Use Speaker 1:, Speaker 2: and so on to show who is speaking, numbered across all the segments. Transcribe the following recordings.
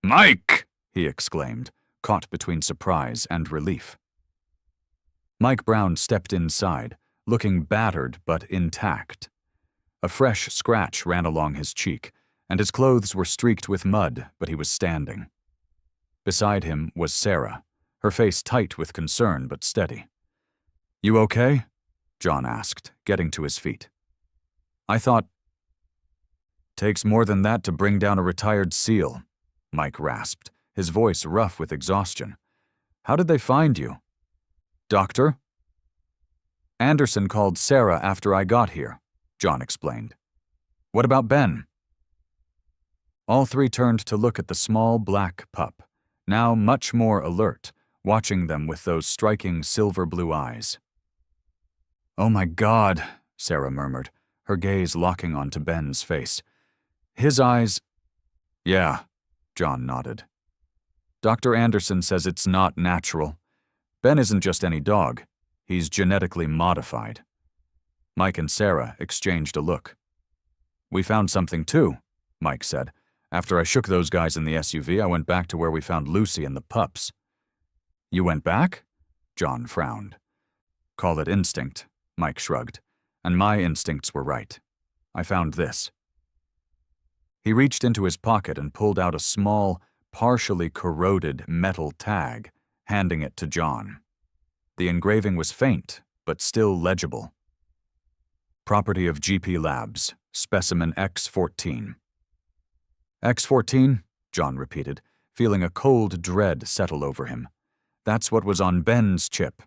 Speaker 1: "Mike!" he exclaimed, caught between surprise and relief. Mike Brown stepped inside, looking battered but intact. A fresh scratch ran along his cheek, and his clothes were streaked with mud, but he was standing. Beside him was Sarah, her face tight with concern but steady. "You okay?" John asked, getting to his feet. "I thought—" "Takes more than that to bring down a retired SEAL," Mike rasped, his voice rough with exhaustion. "How did they find you?" "Doctor?" "Anderson called Sarah after I got here," John explained. "What about Ben?" All three turned to look at the small black pup, now much more alert, watching them with those striking silver-blue eyes. "Oh my God," Sarah murmured, her gaze locking onto Ben's face. "His eyes—" "Yeah," John nodded. "Dr. Anderson says it's not natural. Ben isn't just any dog. He's genetically modified." Mike and Sarah exchanged a look. "We found something too," Mike said. "After I shook those guys in the SUV, I went back to where we found Lucy and the pups." "You went back?" John frowned. "Call it instinct," Mike shrugged. "And my instincts were right. I found this." He reached into his pocket and pulled out a small, partially corroded metal tag, handing it to John. The engraving was faint, but still legible. "Property of GP Labs, specimen X14. "X14?" John repeated, feeling a cold dread settle over him. "That's what was on Ben's chip."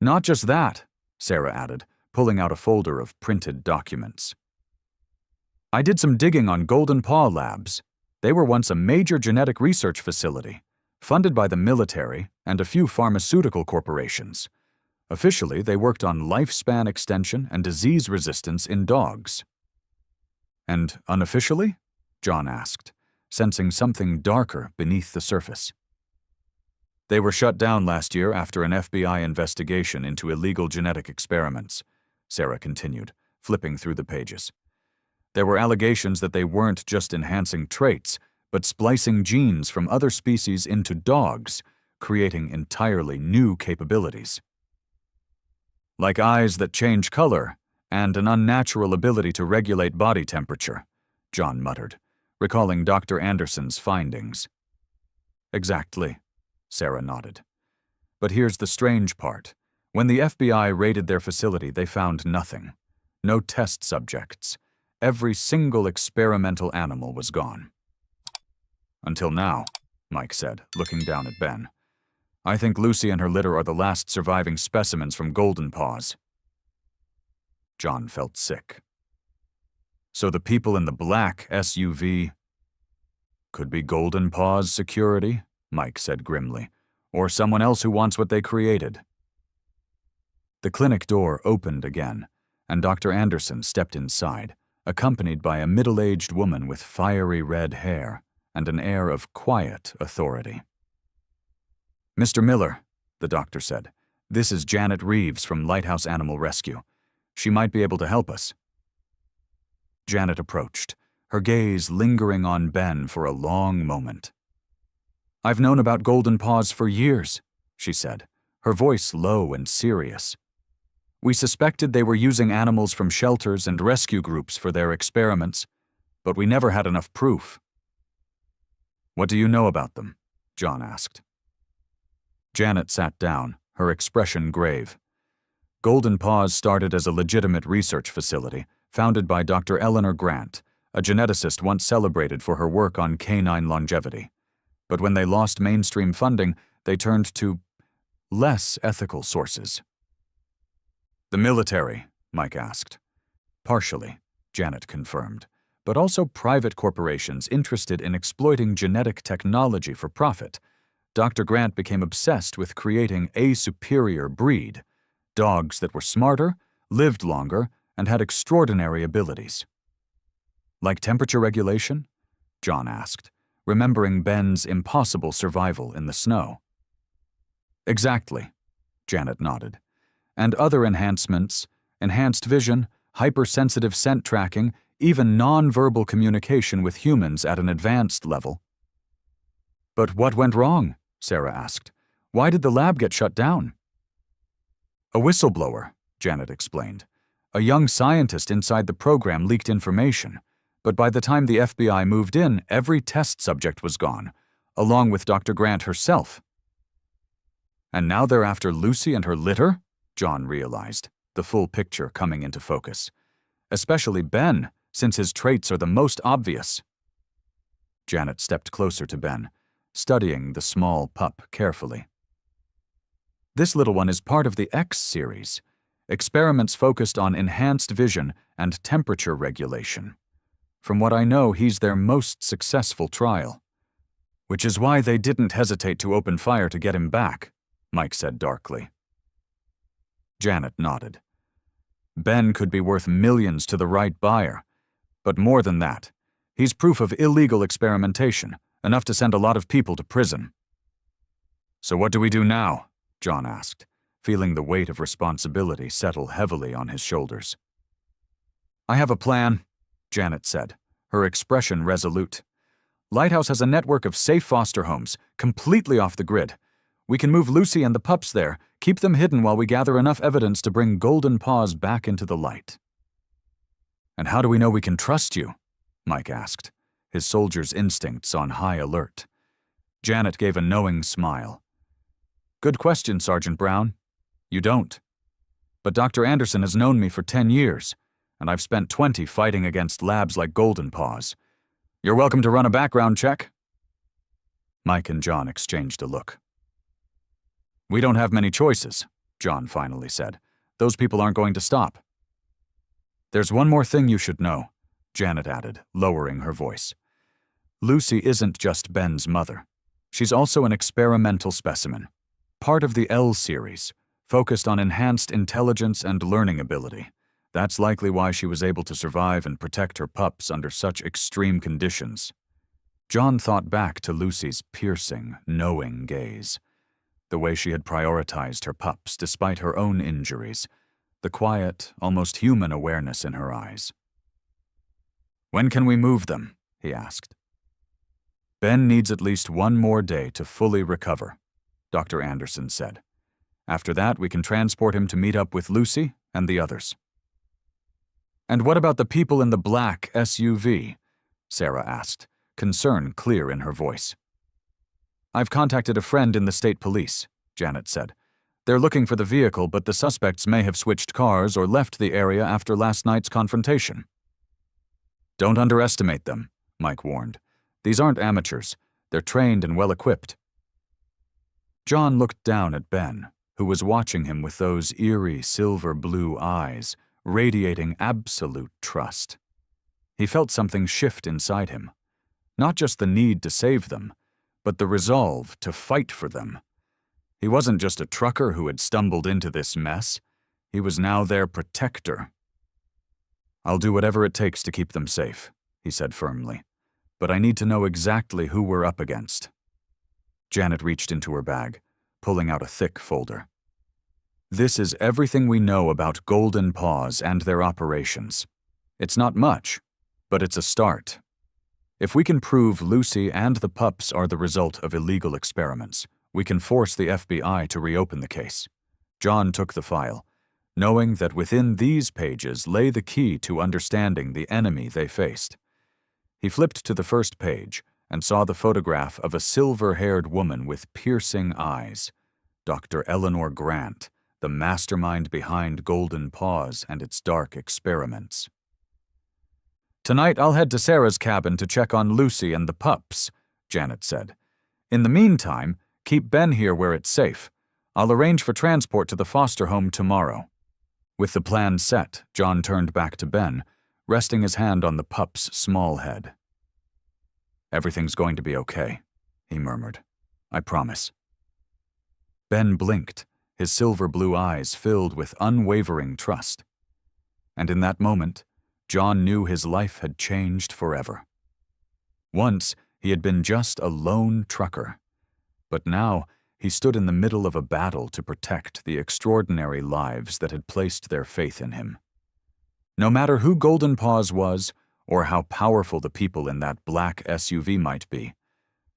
Speaker 1: "Not just that," Sarah added, pulling out a folder of printed documents. "I did some digging on Golden Paw Labs. They were once a major genetic research facility, funded by the military and a few pharmaceutical corporations. Officially, they worked on lifespan extension and disease resistance in dogs." "And unofficially?" John asked, sensing something darker beneath the surface. "They were shut down last year after an FBI investigation into illegal genetic experiments," Sarah continued, flipping through the pages. "There were allegations that they weren't just enhancing traits, but splicing genes from other species into dogs, creating entirely new capabilities. Like eyes that change color, and an unnatural ability to regulate body temperature," John muttered, recalling Dr. Anderson's findings. "Exactly," Sarah nodded. "But here's the strange part. When the FBI raided their facility, they found nothing. No test subjects. Every single experimental animal was gone." "Until now," Mike said, looking down at Ben. "I think Lucy and her litter are the last surviving specimens from Golden Paws." John felt sick. "So the people in the black SUV—" "Could be Golden Paws security," Mike said grimly, "or someone else who wants what they created." The clinic door opened again, and Dr. Anderson stepped inside, accompanied by a middle-aged woman with fiery red hair and an air of quiet authority. "Mr. Miller," the doctor said, "this is Janet Reeves from Lighthouse Animal Rescue. She might be able to help us." Janet approached, her gaze lingering on Ben for a long moment. "I've known about Golden Paws for years," she said, her voice low and serious. "We suspected they were using animals from shelters and rescue groups for their experiments, but we never had enough proof." "What do you know about them?" John asked. Janet sat down, her expression grave. Golden Paws started as a legitimate research facility, founded by Dr. Eleanor Grant, a geneticist once celebrated for her work on canine longevity. But when they lost mainstream funding, they turned to less ethical sources. "The military?" Mike asked. "Partially," Janet confirmed, "but also private corporations interested in exploiting genetic technology for profit. Dr. Grant became obsessed with creating a superior breed, dogs that were smarter, lived longer, and had extraordinary abilities." "Like temperature regulation?" John asked, remembering Ben's impossible survival in the snow. "Exactly," Janet nodded. "And other enhancements, enhanced vision, hypersensitive scent tracking, even non-verbal communication with humans at an advanced level." But what went wrong? Sarah asked. Why did the lab get shut down? A whistleblower, Janet explained. A young scientist inside the program leaked information, but by the time the FBI moved in, every test subject was gone, along with Dr. Grant herself. And now they're after Lucy and her litter? John realized, the full picture coming into focus. Especially Ben, since his traits are the most obvious. Janet stepped closer to Ben, studying the small pup carefully. This little one is part of the X series, experiments focused on enhanced vision and temperature regulation. From what I know, he's their most successful trial. Which is why they didn't hesitate to open fire to get him back, Mike said darkly. Janet nodded. Ben could be worth millions to the right buyer, but more than that, he's proof of illegal experimentation, enough to send a lot of people to prison. So what do we do now? John asked, feeling the weight of responsibility settle heavily on his shoulders. I have a plan, Janet said, her expression resolute. Lighthouse has a network of safe foster homes, completely off the grid. We can move Lucy and the pups there, keep them hidden while we gather enough evidence to bring Golden Paws back into the light. And how do we know we can trust you? Mike asked, his soldier's instincts on high alert. Janet gave a knowing smile. Good question, Sergeant Brown. You don't. But Dr. Anderson has known me for 10 years, and I've spent 20 fighting against labs like Golden Paws. You're welcome to run a background check. Mike and John exchanged a look. We don't have many choices, John finally said. Those people aren't going to stop. There's one more thing you should know, Janet added, lowering her voice. Lucy isn't just Ben's mother. She's also an experimental specimen, part of the L series, focused on enhanced intelligence and learning ability. That's likely why she was able to survive and protect her pups under such extreme conditions. John thought back to Lucy's piercing, knowing gaze, the way she had prioritized her pups despite her own injuries, the quiet, almost human awareness in her eyes. When can we move them? He asked. Ben needs at least one more day to fully recover, Dr. Anderson said. After that, we can transport him to meet up with Lucy and the others. And what about the people in the black SUV? Sarah asked, concern clear in her voice. I've contacted a friend in the state police, Janet said. They're looking for the vehicle, but the suspects may have switched cars or left the area after last night's confrontation. Don't underestimate them, Mike warned. These aren't amateurs. They're trained and well-equipped. John looked down at Ben, who was watching him with those eerie silver-blue eyes, radiating absolute trust. He felt something shift inside him. Not just the need to save them, but the resolve to fight for them. He wasn't just a trucker who had stumbled into this mess. He was now their protector. I'll do whatever it takes to keep them safe, he said firmly. But I need to know exactly who we're up against. Janet reached into her bag, pulling out a thick folder. This is everything we know about Golden Paws and their operations. It's not much, but it's a start. If we can prove Lucy and the pups are the result of illegal experiments, we can force the FBI to reopen the case. John took the file, knowing that within these pages lay the key to understanding the enemy they faced. He flipped to the first page and saw the photograph of a silver-haired woman with piercing eyes, Dr. Eleanor Grant, the mastermind behind Golden Paws and its dark experiments. Tonight I'll head to Sarah's cabin to check on Lucy and the pups, Janet said. In the meantime, keep Ben here where it's safe. I'll arrange for transport to the foster home tomorrow. With the plan set, John turned back to Ben, resting his hand on the pup's small head. Everything's going to be okay, he murmured. I promise. Ben blinked, his silver-blue eyes filled with unwavering trust. And in that moment, John knew his life had changed forever. Once, he had been just a lone trucker, but now he stood in the middle of a battle to protect the extraordinary lives that had placed their faith in him. No matter who Golden Paws was, or how powerful the people in that black SUV might be,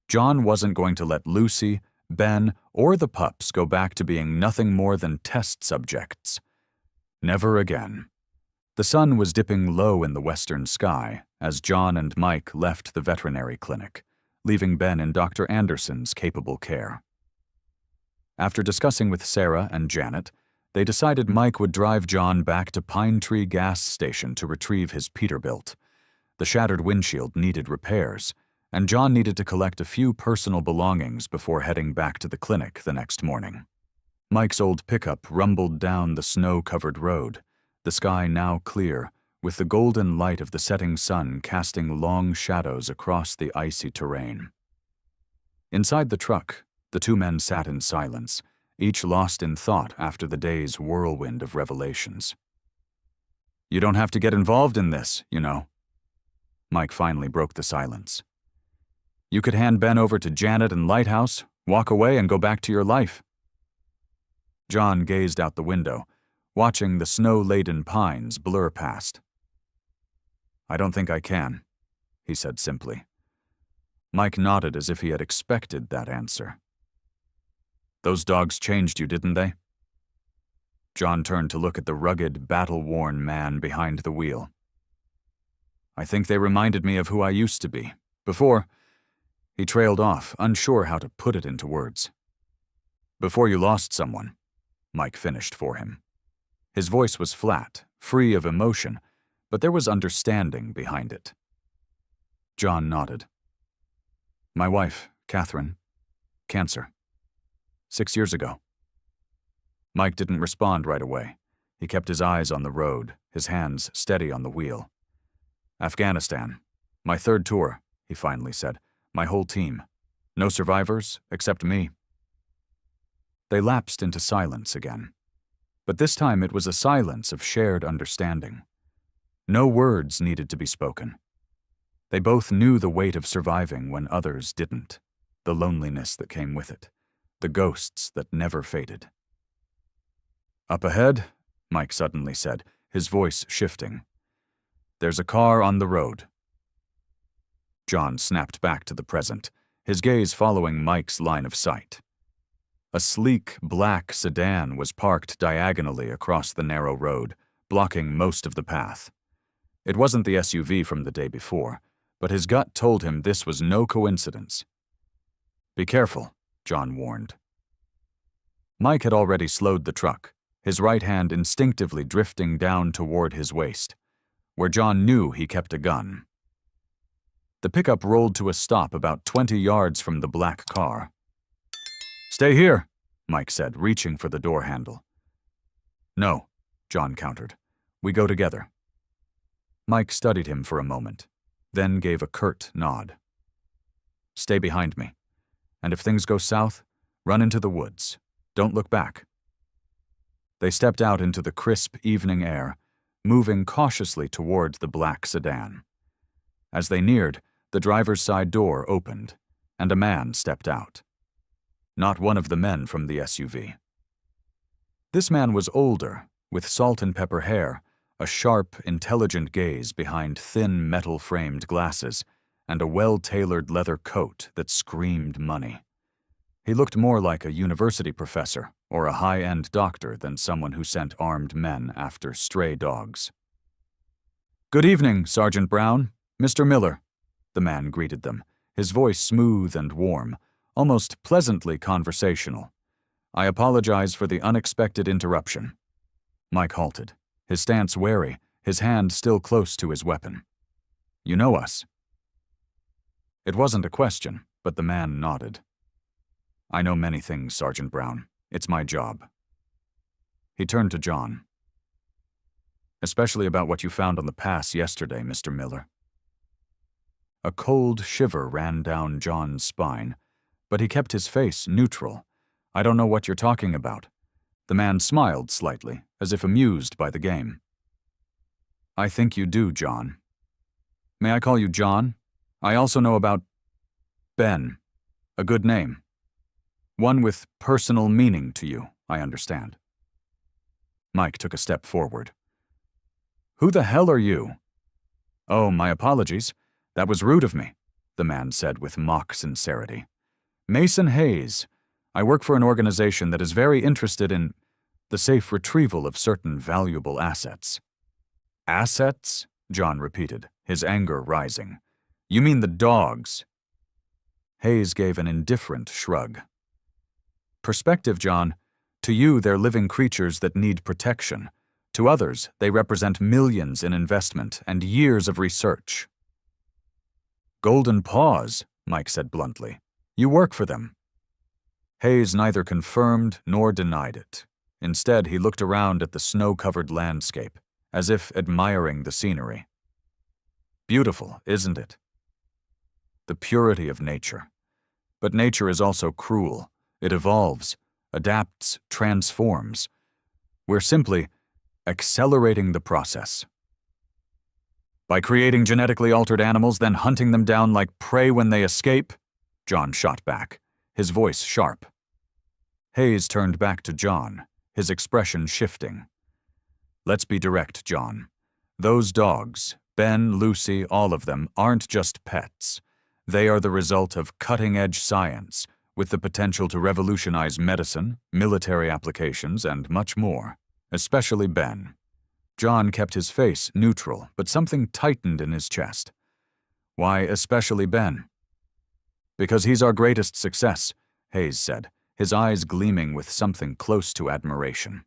Speaker 1: John wasn't going to let Lucy, Ben, or the pups go back to being nothing more than test subjects. Never again. The sun was dipping low in the western sky as John and Mike left the veterinary clinic, leaving Ben in Dr. Anderson's capable care. After discussing with Sarah and Janet, they decided Mike would drive John back to Pine Tree Gas Station to retrieve his Peterbilt. The shattered windshield needed repairs, and John needed to collect a few personal belongings before heading back to the clinic the next morning. Mike's old pickup rumbled down the snow-covered road, the sky now clear, with the golden light of the setting sun casting long shadows across the icy terrain. Inside the truck, the two men sat in silence, each lost in thought after the day's whirlwind of revelations. "You don't have to get involved in this, you know." Mike finally broke the silence. "You could hand Ben over to Janet and Lighthouse, walk away and go back to your life." John gazed out the window, watching the snow-laden pines blur past. "I don't think I can," he said simply. Mike nodded as if he had expected that answer. "Those dogs changed you, didn't they?" John turned to look at the rugged, battle-worn man behind the wheel. "I think they reminded me of who I used to be. Before—" He trailed off, unsure how to put it into words. "Before you lost someone," Mike finished for him. His voice was flat, free of emotion, but there was understanding behind it. John nodded. "My wife, Catherine. Cancer. 6 years ago." Mike didn't respond right away. He kept his eyes on the road, his hands steady on the wheel. "Afghanistan. My third tour," he finally said. "My whole team. No survivors, except me." They lapsed into silence again. But this time it was a silence of shared understanding. No words needed to be spoken. They both knew the weight of surviving when others didn't, the loneliness that came with it, the ghosts that never faded. "Up ahead," Mike suddenly said, his voice shifting. "There's a car on the road." John snapped back to the present, his gaze following Mike's line of sight. A sleek, black sedan was parked diagonally across the narrow road, blocking most of the path. It wasn't the SUV from the day before, but his gut told him this was no coincidence. "Be careful," John warned. Mike had already slowed the truck, his right hand instinctively drifting down toward his waist, where John knew he kept a gun. The pickup rolled to a stop about 20 yards from the black car. "Stay here," Mike said, reaching for the door handle. "No," John countered. "We go together." Mike studied him for a moment, then gave a curt nod. "Stay behind me, and if things go south, run into the woods. Don't look back." They stepped out into the crisp evening air, moving cautiously toward the black sedan. As they neared, the driver's side door opened, and a man stepped out. Not one of the men from the SUV. This man was older, with salt and pepper hair, a sharp, intelligent gaze behind thin metal-framed glasses, and a well-tailored leather coat that screamed money. He looked more like a university professor or a high-end doctor than someone who sent armed men after stray dogs. "Good evening, Sergeant Brown. Mr. Miller," the man greeted them, his voice smooth and warm, almost pleasantly conversational. "I apologize for the unexpected interruption." Mike halted, his stance wary, his hand still close to his weapon. "You know us?" It wasn't a question, but the man nodded. "I know many things, Sergeant Brown. It's my job." He turned to John. "Especially about what you found on the pass yesterday, Mr. Miller." A cold shiver ran down John's spine, but he kept his face neutral. "I don't know what you're talking about." The man smiled slightly, as if amused by the game. "I think you do, John. May I call you John? I also know about Ben. A good name. One with personal meaning to you, I understand." Mike took a step forward. "Who the hell are you?" "Oh, my apologies. That was rude of me. the man said with mock sincerity. "Mason Hayes. I work for an organization that is very interested in the safe retrieval of certain valuable assets." "Assets?" John repeated, his anger rising. "You mean the dogs?" Hayes gave an indifferent shrug. "Perspective, John. To you, they're living creatures that need protection. To others, they represent millions in investment and years of research." "Golden Paws," Mike said bluntly. "You work for them." Hayes neither confirmed nor denied it. Instead, he looked around at the snow-covered landscape, as if admiring the scenery. "Beautiful, isn't it?" The purity of nature. But nature is also cruel. It evolves, adapts, transforms. We're simply accelerating the process. "By creating genetically altered animals, then hunting them down like prey when they escape?" John shot back, his voice sharp. Hayes turned back to John, his expression shifting. "Let's be direct, John. Those dogs, Ben, Lucy, all of them, aren't just pets. They are the result of cutting-edge science, with the potential to revolutionize medicine, military applications, and much more, especially Ben." John kept his face neutral, but something tightened in his chest. "Why especially Ben?" "Because he's our greatest success," Hayes said, his eyes gleaming with something close to admiration.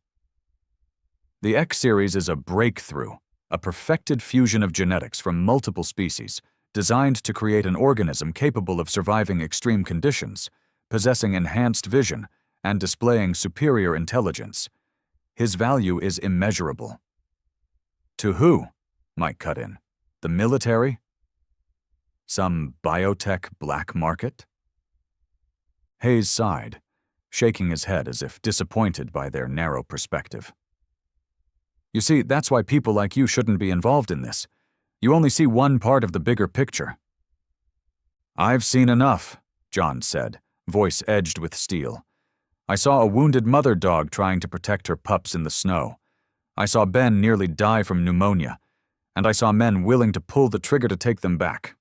Speaker 1: "The X-Series is a breakthrough, a perfected fusion of genetics from multiple species, designed to create an organism capable of surviving extreme conditions, possessing enhanced vision, and displaying superior intelligence. His value is immeasurable." "To who?" Mike cut in. "The military? Some biotech black market?" Hayes sighed, shaking his head as if disappointed by their narrow perspective. "You see, that's why people like you shouldn't be involved in this. You only see one part of the bigger picture." "I've seen enough," John said, voice edged with steel. "I saw a wounded mother dog trying to protect her pups in the snow. I saw Ben nearly die from pneumonia, and I saw men willing to pull the trigger to take them back."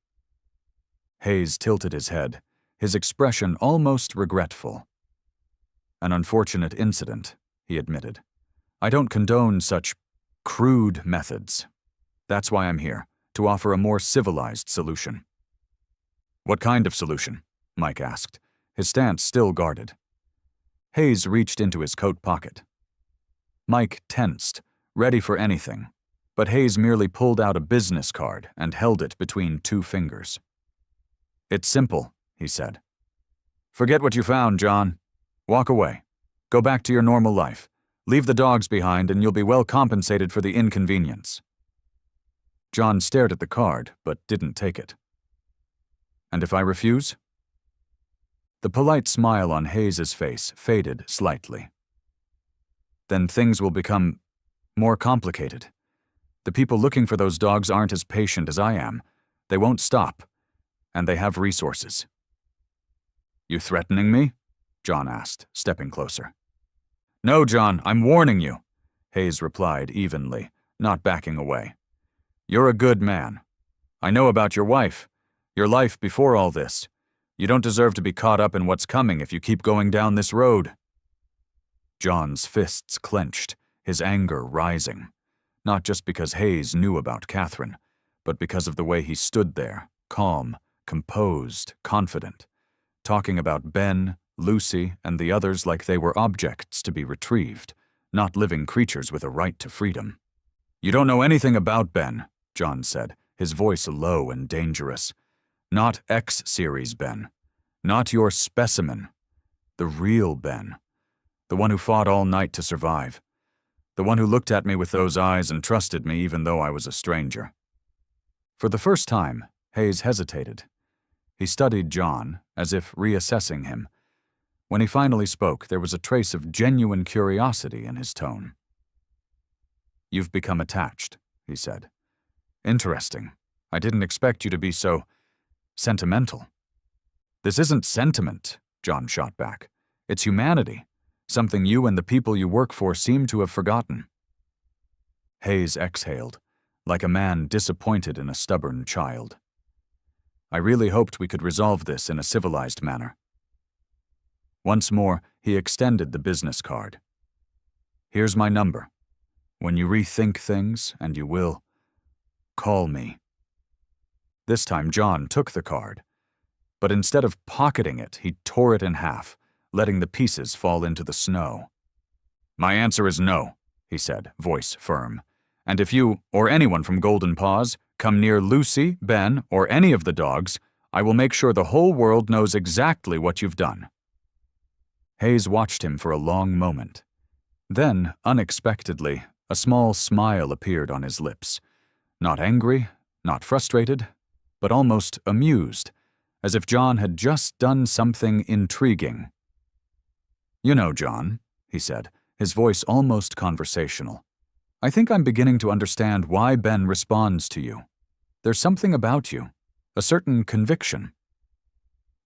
Speaker 1: Hayes tilted his head, his expression almost regretful. "An unfortunate incident," he admitted. "I don't condone such crude methods. That's why I'm here, to offer a more civilized solution." "What kind of solution?" Mike asked, his stance still guarded. Hayes reached into his coat pocket. Mike tensed, ready for anything, but Hayes merely pulled out a business card and held it between two fingers. "It's simple," he said. "Forget what you found, John. Walk away. Go back to your normal life. Leave the dogs behind and you'll be well compensated for the inconvenience." John stared at the card, but didn't take it. "And if I refuse?" The polite smile on Hayes's face faded slightly. "Then things will become more complicated. The people looking for those dogs aren't as patient as I am. They won't stop, and they have resources." "You threatening me?" John asked, stepping closer. "No, John, I'm warning you," Hayes replied evenly, not backing away. "You're a good man. I know about your wife, your life before all this. You don't deserve to be caught up in what's coming if you keep going down this road." John's fists clenched, his anger rising, not just because Hayes knew about Catherine, but because of the way he stood there, calm, composed, confident, talking about Ben, Lucy, and the others like they were objects to be retrieved, not living creatures with a right to freedom. "You don't know anything about Ben," John said, his voice low and dangerous. "Not X-Series Ben. Not your specimen. The real Ben. The one who fought all night to survive. The one who looked at me with those eyes and trusted me even though I was a stranger." For the first time, Hayes hesitated. He studied John, as if reassessing him. When he finally spoke, there was a trace of genuine curiosity in his tone. "You've become attached," he said. "Interesting. I didn't expect you to be so sentimental." "This isn't sentiment," John shot back. "It's humanity, something you and the people you work for seem to have forgotten." Hayes exhaled, like a man disappointed in a stubborn child. I really hoped we could resolve this in a civilized manner." Once more, he extended the business card. "Here's my number. When you rethink things, and you will, call me." This time John took the card, but instead of pocketing it, he tore it in half, letting the pieces fall into the snow. "My answer is no," he said, voice firm. "And if you, or anyone from Golden Paws, come near Lucy, Ben, or any of the dogs, I will make sure the whole world knows exactly what you've done." Hayes watched him for a long moment. Then, unexpectedly, a small smile appeared on his lips. Not angry, not frustrated, but almost amused, as if John had just done something intriguing. "You know, John," he said, his voice almost conversational, "I think I'm beginning to understand why Ben responds to you. There's something about you, a certain conviction."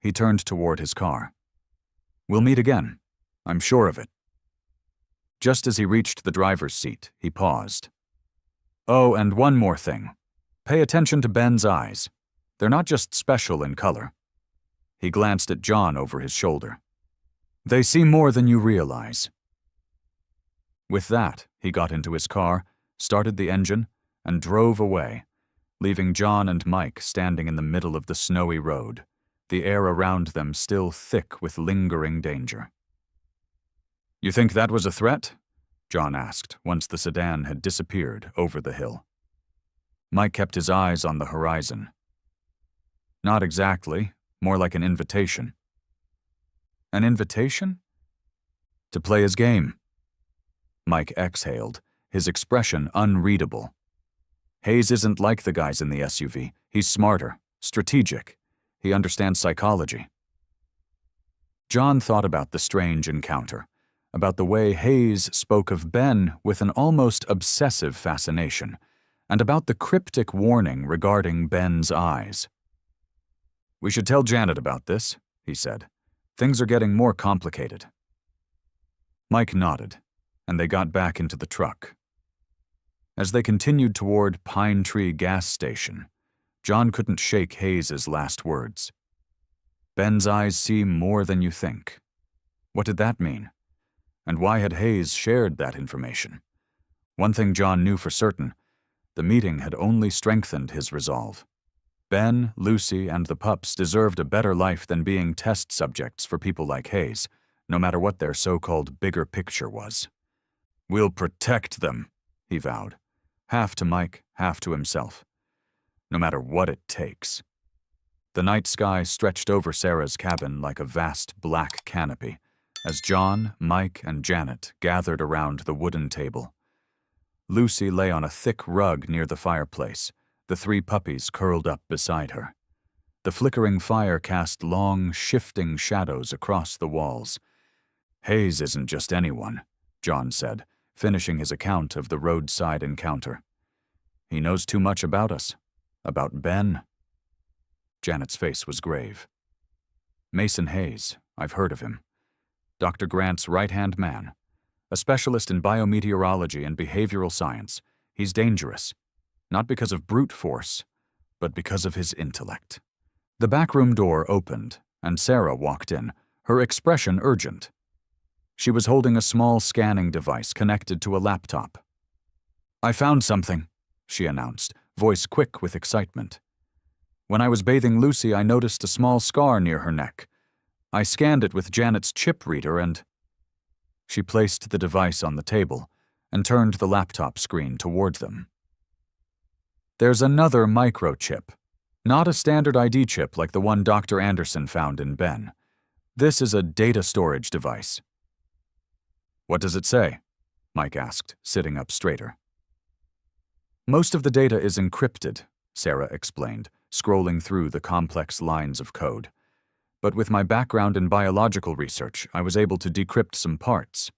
Speaker 1: He turned toward his car. "We'll meet again. I'm sure of it." Just as he reached the driver's seat, he paused. "Oh, and one more thing. Pay attention to Ben's eyes. They're not just special in color." He glanced at John over his shoulder. "They see more than you realize." With that, he got into his car, started the engine, and drove away, leaving John and Mike standing in the middle of the snowy road, the air around them still thick with lingering danger. "You think that was a threat?" John asked once the sedan had disappeared over the hill. Mike kept his eyes on the horizon. "Not exactly, more like an invitation." "An invitation?" "To play his game." Mike exhaled, his expression unreadable. "Hayes isn't like the guys in the SUV. He's smarter, strategic. He understands psychology." John thought about the strange encounter, about the way Hayes spoke of Ben with an almost obsessive fascination, and about the cryptic warning regarding Ben's eyes. "We should tell Janet about this," he said. "Things are getting more complicated." Mike nodded, and they got back into the truck. As they continued toward Pine Tree Gas Station, John couldn't shake Hayes's last words. "Ben's eyes see more than you think." What did that mean? And why had Hayes shared that information? One thing John knew for certain: the meeting had only strengthened his resolve. Ben, Lucy, and the pups deserved a better life than being test subjects for people like Hayes, no matter what their so-called bigger picture was. "We'll protect them," he vowed, half to Mike, half to himself. "No matter what it takes." The night sky stretched over Sarah's cabin like a vast black canopy, as John, Mike, and Janet gathered around the wooden table. Lucy lay on a thick rug near the fireplace, the 3 puppies curled up beside her. The flickering fire cast long, shifting shadows across the walls. "Hayes isn't just anyone," John said, finishing his account of the roadside encounter. "He knows too much about us. About Ben." Janet's face was grave. "Mason Hayes, I've heard of him. Dr. Grant's right-hand man. A specialist in biometeorology and behavioral science. He's dangerous. Not because of brute force, but because of his intellect." The backroom door opened, and Sarah walked in, her expression urgent. She was holding a small scanning device connected to a laptop. "I found something," she announced, voice quick with excitement. "When I was bathing Lucy, I noticed a small scar near her neck. I scanned it with Janet's chip reader and—" She placed the device on the table and turned the laptop screen toward them. "There's another microchip. Not a standard ID chip like the one Dr. Anderson found in Ben. This is a data storage device." "What does it say?" Mike asked, sitting up straighter. "Most of the data is encrypted," Sarah explained, scrolling through the complex lines of code. "But with my background in biological research, I was able to decrypt some parts."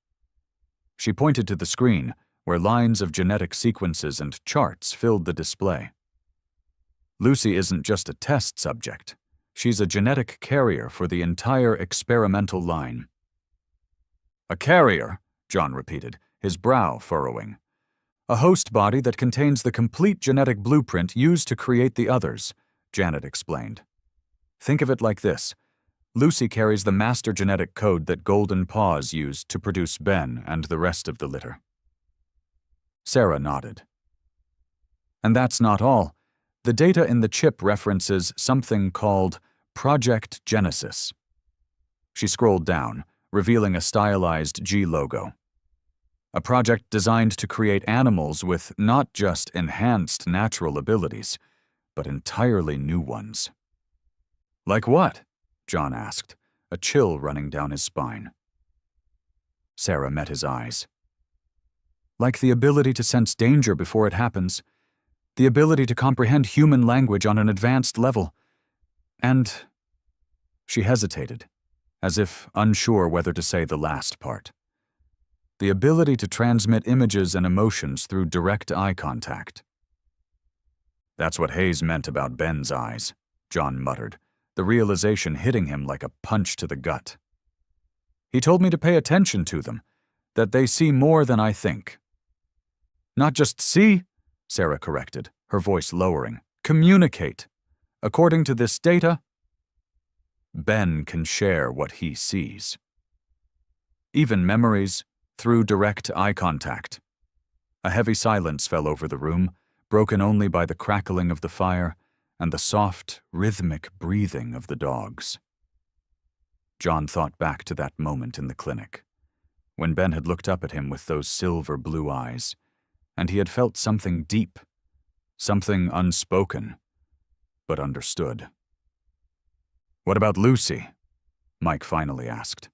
Speaker 1: She pointed to the screen, where lines of genetic sequences and charts filled the display. "Lucy isn't just a test subject. She's a genetic carrier for the entire experimental line." "A carrier?" John repeated, his brow furrowing. "A host body that contains the complete genetic blueprint used to create the others," Janet explained. Think of it like this. Lucy carries the master genetic code that Golden Paws used to produce Ben and the rest of the litter. Sarah nodded. And that's not all. The data in the chip references something called Project Genesis. She scrolled down, revealing a stylized G logo. A project designed to create animals with not just enhanced natural abilities, but entirely new ones. Like what? John asked, a chill running down his spine. Sarah met his eyes. Like the ability to sense danger before it happens, the ability to comprehend human language on an advanced level, and… She hesitated, as if unsure whether to say the last part. The ability to transmit images and emotions through direct eye contact. That's what Hayes meant about Ben's eyes, John muttered, the realization hitting him like a punch to the gut. He told me to pay attention to them, that they see more than I think. Not just see, Sarah corrected, her voice lowering. Communicate. According to this data, Ben can share what he sees. Even memories, through direct eye contact. A heavy silence fell over the room, broken only by the crackling of the fire and the soft, rhythmic breathing of the dogs. John thought back to that moment in the clinic, when Ben had looked up at him with those silver blue eyes, and he had felt something deep, something unspoken, but understood. What about Lucy? Mike finally asked.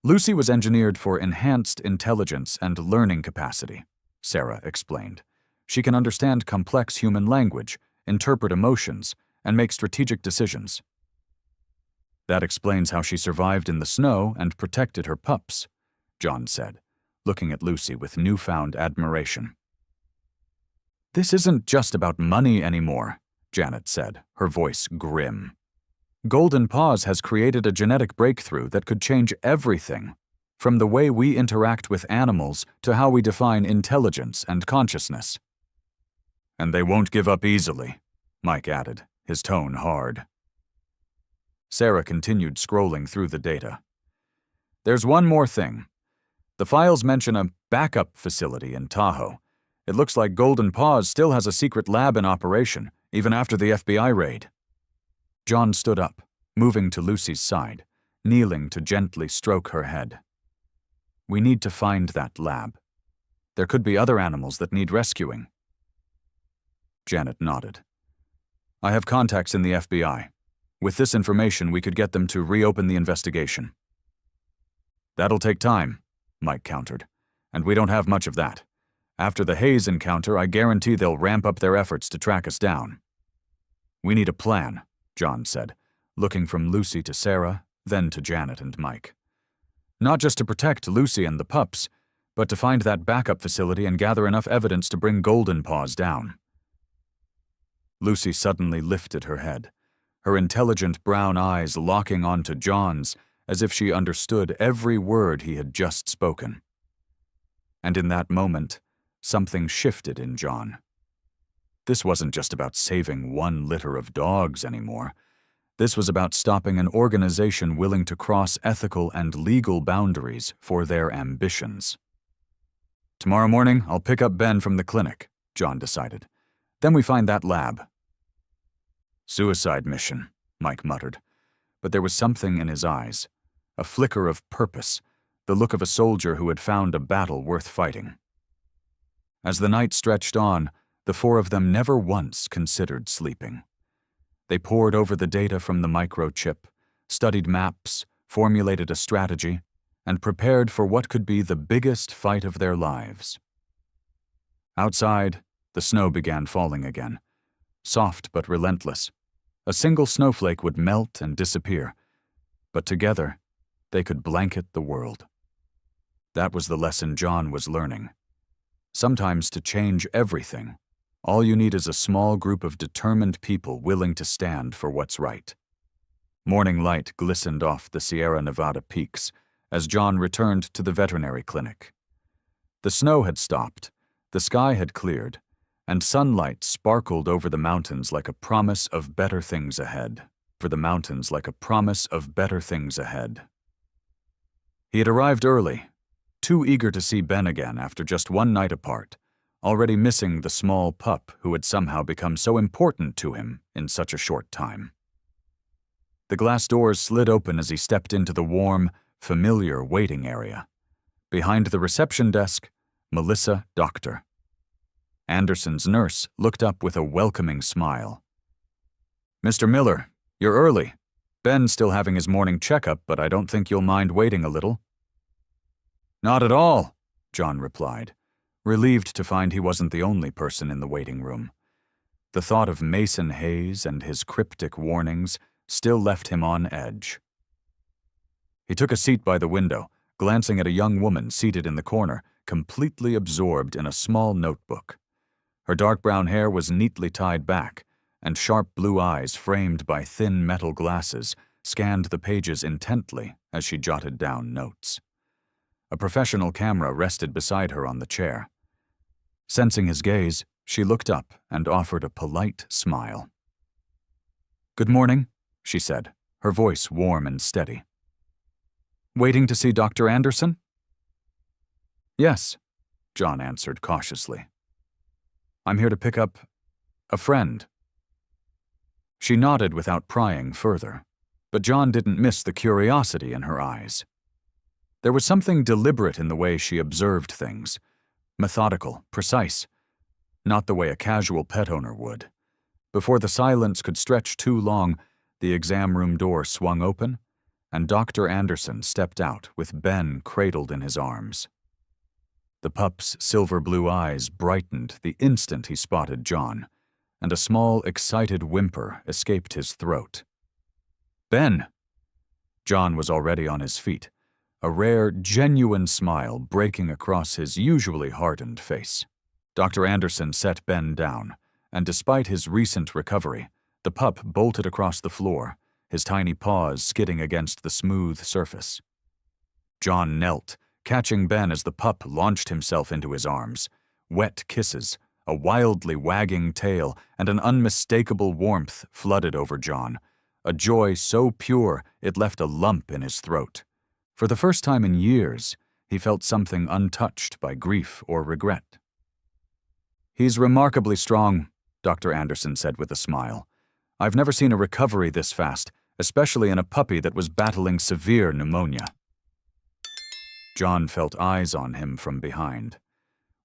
Speaker 1: Lucy was engineered for enhanced intelligence and learning capacity, Sarah explained. She can understand complex human language, interpret emotions, and make strategic decisions. That explains how she survived in the snow and protected her pups, John said, looking at Lucy with newfound admiration. This isn't just about money anymore, Janet said, her voice grim. Golden Paws has created a genetic breakthrough that could change everything, from the way we interact with animals to how we define intelligence and consciousness. And they won't give up easily, Mike added, his tone hard. Sarah continued scrolling through the data. There's one more thing. The files mention a backup facility in Tahoe. It looks like Golden Paws still has a secret lab in operation, even after the FBI raid. John stood up, moving to Lucy's side, kneeling to gently stroke her head. We need to find that lab. There could be other animals that need rescuing. Janet nodded. I have contacts in the FBI. With this information, we could get them to reopen the investigation. That'll take time, Mike countered, and we don't have much of that. After the Hayes encounter, I guarantee they'll ramp up their efforts to track us down. We need a plan, John said, looking from Lucy to Sarah, then to Janet and Mike. Not just to protect Lucy and the pups, but to find that backup facility and gather enough evidence to bring Golden Paws down. Lucy suddenly lifted her head, her intelligent brown eyes locking onto John's as if she understood every word he had just spoken. And in that moment, something shifted in John. This wasn't just about saving one litter of dogs anymore. This was about stopping an organization willing to cross ethical and legal boundaries for their ambitions. Tomorrow morning, I'll pick up Ben from the clinic, John decided. Then we find that lab. Suicide mission, Mike muttered, but there was something in his eyes, a flicker of purpose, the look of a soldier who had found a battle worth fighting. As the night stretched on, the four of them never once considered sleeping. They pored over the data from the microchip, studied maps, formulated a strategy, and prepared for what could be the biggest fight of their lives. Outside, the snow began falling again, soft but relentless. A single snowflake would melt and disappear, but together, they could blanket the world. That was the lesson John was learning. Sometimes to change everything, all you need is a small group of determined people willing to stand for what's right. Morning light glistened off the Sierra Nevada peaks as John returned to the veterinary clinic. The snow had stopped, the sky had cleared, and sunlight sparkled over the mountains like a promise of better things ahead. for the mountains like a promise of better things ahead. He had arrived early, too eager to see Ben again after just one night apart, already missing the small pup who had somehow become so important to him in such a short time. The glass doors slid open as he stepped into the warm, familiar waiting area. Behind the reception desk, Melissa, doctor. Anderson's nurse looked up with a welcoming smile. "Mr. Miller, you're early. Ben's still having his morning checkup, but I don't think you'll mind waiting a little." "Not at all," John replied, relieved to find he wasn't the only person in the waiting room. The thought of Mason Hayes and his cryptic warnings still left him on edge. He took a seat by the window, glancing at a young woman seated in the corner, completely absorbed in a small notebook. Her dark brown hair was neatly tied back, and sharp blue eyes framed by thin metal glasses scanned the pages intently as she jotted down notes. A professional camera rested beside her on the chair. Sensing his gaze, she looked up and offered a polite smile. "Good morning," she said, her voice warm and steady. "Waiting to see Dr. Anderson?" "Yes," John answered cautiously. "I'm here to pick up a friend." She nodded without prying further, but John didn't miss the curiosity in her eyes. There was something deliberate in the way she observed things, methodical, precise, not the way a casual pet owner would. Before the silence could stretch too long, the exam room door swung open, and Dr. Anderson stepped out with Ben cradled in his arms. The pup's silver blue eyes brightened the instant he spotted John, and a small, excited whimper escaped his throat. "Ben!" John was already on his feet, a rare, genuine smile breaking across his usually hardened face. Dr. Anderson set Ben down, and despite his recent recovery, the pup bolted across the floor, his tiny paws skidding against the smooth surface. John knelt, catching Ben as the pup launched himself into his arms. Wet kisses, a wildly wagging tail, and an unmistakable warmth flooded over John, a joy so pure it left a lump in his throat. For the first time in years, he felt something untouched by grief or regret. "He's remarkably strong," Dr. Anderson said with a smile. "I've never seen a recovery this fast, especially in a puppy that was battling severe pneumonia." John felt eyes on him from behind.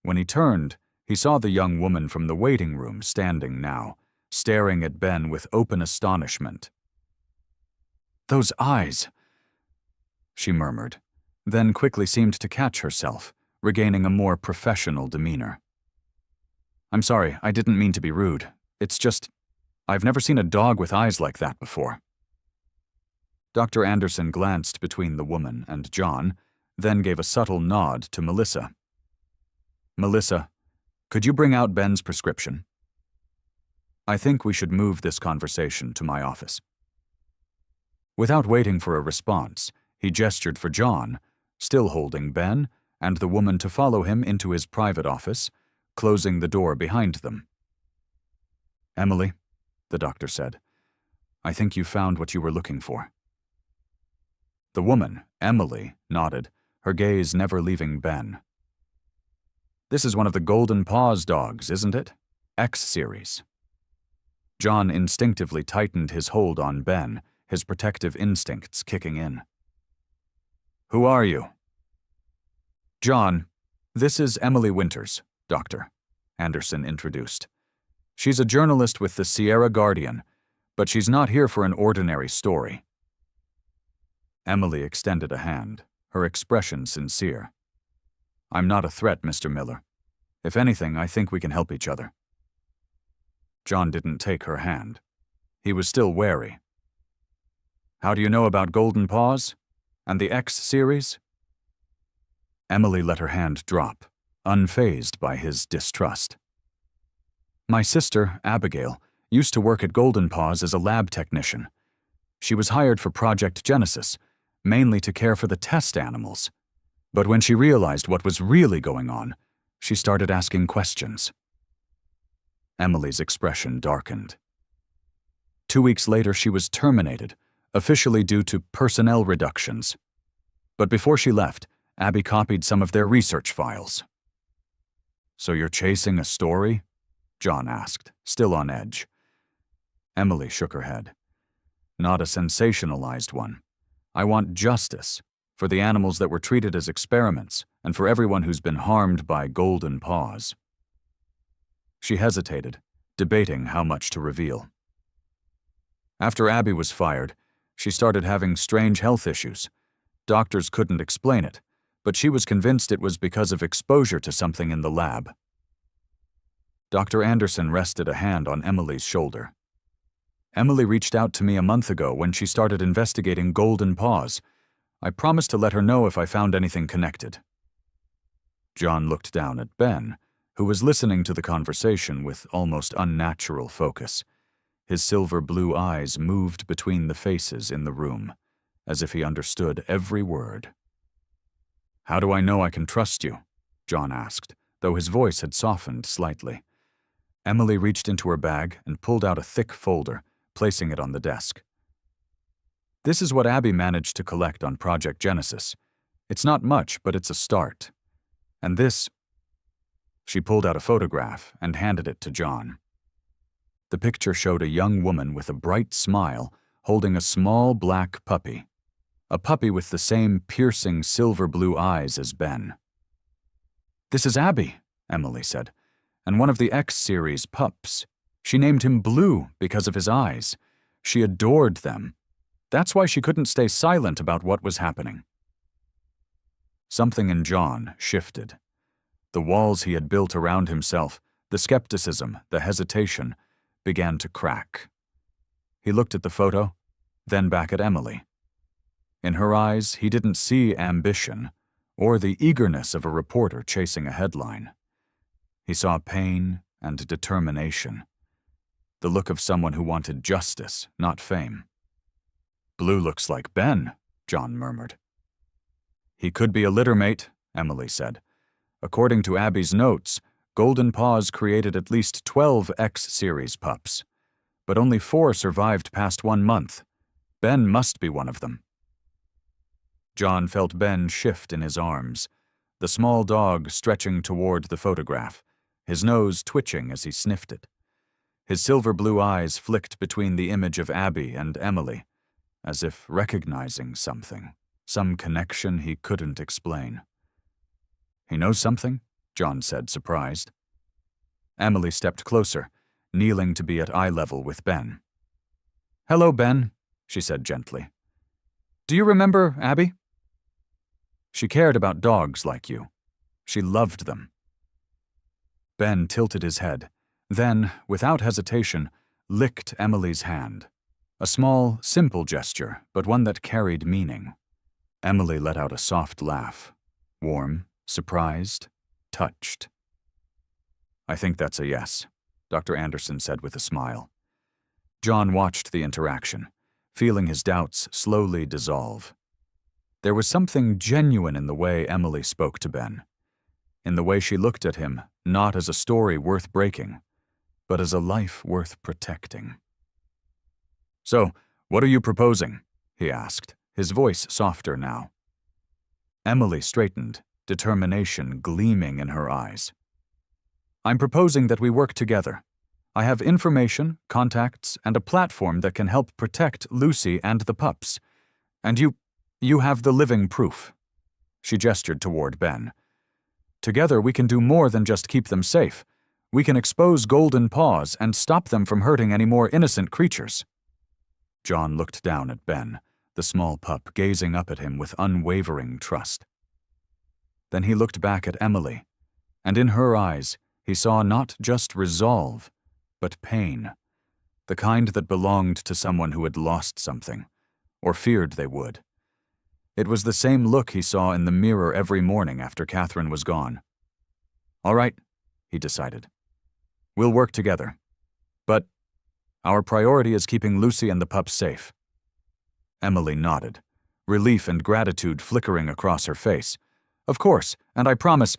Speaker 1: When he turned, he saw the young woman from the waiting room standing now, staring at Ben with open astonishment. "Those eyes," she murmured, then quickly seemed to catch herself, regaining a more professional demeanor. "I'm sorry, I didn't mean to be rude. It's just, I've never seen a dog with eyes like that before." Dr. Anderson glanced between the woman and John, then gave a subtle nod to Melissa. "Melissa, could you bring out Ben's prescription? I think we should move this conversation to my office." Without waiting for a response, he gestured for John, still holding Ben, and the woman to follow him into his private office, closing the door behind them. "Emily," the doctor said, "I think you found what you were looking for." The woman, Emily, nodded, her gaze never leaving Ben. "This is one of the Golden Paws dogs, isn't it? X series." John instinctively tightened his hold on Ben, his protective instincts kicking in. "Who are you?" "John, this is Emily Winters, Doctor," Anderson introduced. "She's a journalist with the Sierra Guardian, but she's not here for an ordinary story." Emily extended a hand, her expression sincere. "I'm not a threat, Mr. Miller. If anything, I think we can help each other." John didn't take her hand. He was still wary. "How do you know about Golden Paws? And the X series?" Emily let her hand drop, unfazed by his distrust. "My sister, Abigail, used to work at Golden Paws as a lab technician. She was hired for Project Genesis, mainly to care for the test animals. But when she realized what was really going on, she started asking questions." Emily's expression darkened. 2 weeks later, she was terminated, officially due to personnel reductions. But before she left, Abby copied some of their research files. "So you're chasing a story?" John asked, still on edge. Emily shook her head. "Not a sensationalized one. I want justice for the animals that were treated as experiments and for everyone who's been harmed by golden paws." She hesitated, debating how much to reveal. After Abby was fired, she started having strange health issues. Doctors couldn't explain it, but she was convinced it was because of exposure to something in the lab. Dr. Anderson rested a hand on Emily's shoulder. "Emily reached out to me a month ago when she started investigating golden paws. I promised to let her know if I found anything connected." John looked down at Ben, who was listening to the conversation with almost unnatural focus. His silver blue eyes moved between the faces in the room, as if he understood every word. "How do I know I can trust you?" John asked, though his voice had softened slightly. Emily reached into her bag and pulled out a thick folder, placing it on the desk. "This is what Abby managed to collect on Project Genesis. It's not much, but it's a start. And this—" She pulled out a photograph and handed it to John. The picture showed a young woman with a bright smile holding a small black puppy. A puppy with the same piercing silver blue eyes as Ben. "This is Abby," Emily said, "and one of the X-series pups. She named him Blue because of his eyes. She adored them. That's why she couldn't stay silent about what was happening." Something in John shifted. The walls he had built around himself, the skepticism, the hesitation, began to crack. He looked at the photo, then back at Emily. In her eyes, he didn't see ambition or the eagerness of a reporter chasing a headline. He saw pain and determination, the look of someone who wanted justice, not fame. "Blue looks like Ben," John murmured. "He could be a littermate," Emily said. "According to Abby's notes, Golden Paws created at least 12 X-series pups, but only 4 survived past 1 month. Ben must be one of them." John felt Ben shift in his arms, the small dog stretching toward the photograph, his nose twitching as he sniffed it. His silver blue eyes flicked between the image of Abby and Emily, as if recognizing something, some connection he couldn't explain. "He knows something?" John said, surprised. Emily stepped closer, kneeling to be at eye level with Ben. "Hello, Ben," she said gently. "Do you remember Abby? She cared about dogs like you. She loved them." Ben tilted his head, then, without hesitation, licked Emily's hand. A small, simple gesture, but one that carried meaning. Emily let out a soft laugh, warm, surprised, touched. "I think that's a yes," Dr. Anderson said with a smile. John watched the interaction, feeling his doubts slowly dissolve. There was something genuine in the way Emily spoke to Ben, in the way she looked at him, not as a story worth breaking, but as a life worth protecting. "So, what are you proposing?" he asked, his voice softer now. Emily straightened, determination gleaming in her eyes. "I'm proposing that we work together. I have information, contacts, and a platform that can help protect Lucy and the pups. And you have the living proof." She gestured toward Ben. "Together we can do more than just keep them safe. We can expose Golden Paws and stop them from hurting any more innocent creatures." John looked down at Ben, the small pup gazing up at him with unwavering trust. Then he looked back at Emily, and in her eyes he saw not just resolve, but pain, the kind that belonged to someone who had lost something, or feared they would. It was the same look he saw in the mirror every morning after Catherine was gone. "All right," he decided. "We'll work together. But our priority is keeping Lucy and the pups safe." Emily nodded, relief and gratitude flickering across her face. "Of course, and I promise,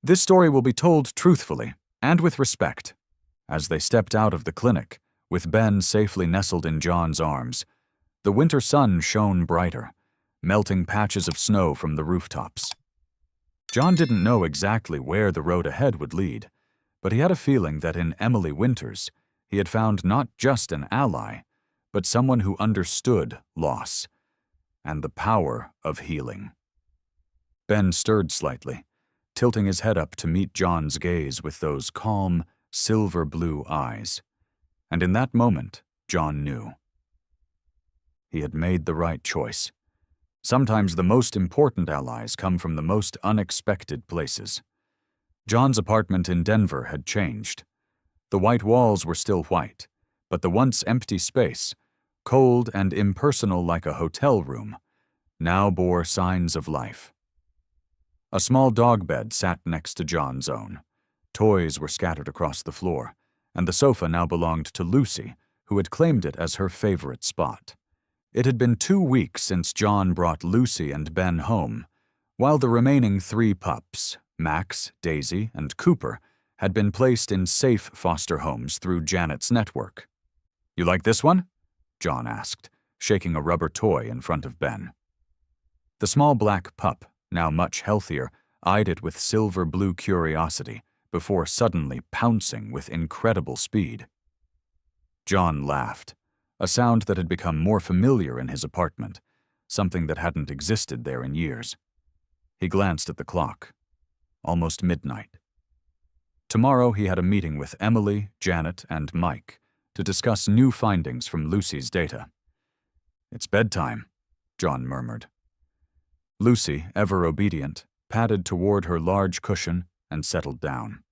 Speaker 1: this story will be told truthfully and with respect." As they stepped out of the clinic, With Ben safely nestled in John's arms, the winter sun shone brighter, melting patches of snow from the rooftops. John didn't know exactly where the road ahead would lead, but he had a feeling that in Emily Winters, he had found not just an ally, but someone who understood loss and the power of healing. Ben stirred slightly, tilting his head up to meet John's gaze with those calm, silver-blue eyes. And in that moment, John knew. He had made the right choice. Sometimes the most important allies come from the most unexpected places. John's apartment in Denver had changed. The white walls were still white, but the once empty space, cold and impersonal like a hotel room, now bore signs of life. A small dog bed sat next to John's own. Toys were scattered across the floor, and the sofa now belonged to Lucy, who had claimed it as her favorite spot. It had been 2 weeks since John brought Lucy and Ben home, while the remaining 3 pups, Max, Daisy, and Cooper, had been placed in safe foster homes through Janet's network. "You like this one?" John asked, shaking a rubber toy in front of Ben. The small black pup, now much healthier, eyed it with silver-blue curiosity before suddenly pouncing with incredible speed. John laughed, a sound that had become more familiar in his apartment, something that hadn't existed there in years. He glanced at the clock. Almost midnight. Tomorrow he had a meeting with Emily, Janet, and Mike to discuss new findings from Lucy's data. "It's bedtime," John murmured. Lucy, ever obedient, padded toward her large cushion and settled down.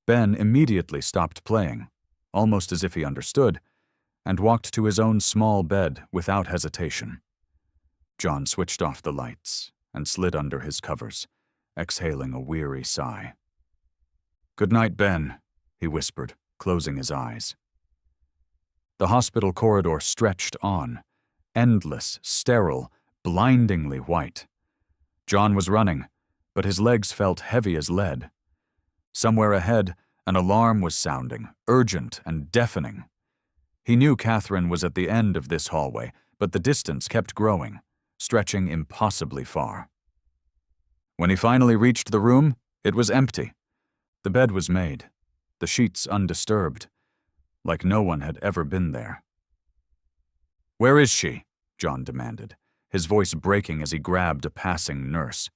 Speaker 1: Ben immediately stopped playing, almost as if he understood, and walked to his own small bed without hesitation. John switched off the lights and slid under his covers, exhaling a weary sigh. "Good night, Ben," he whispered, closing his eyes. The hospital corridor stretched on, endless, sterile, blindingly white. John was running, but his legs felt heavy as lead. Somewhere ahead, an alarm was sounding, urgent and deafening. He knew Catherine was at the end of this hallway, but the distance kept growing, stretching impossibly far. When he finally reached the room, it was empty. The bed was made, the sheets undisturbed, like no one had ever been there. "Where is she?" John demanded, his voice breaking as he grabbed a passing nurse.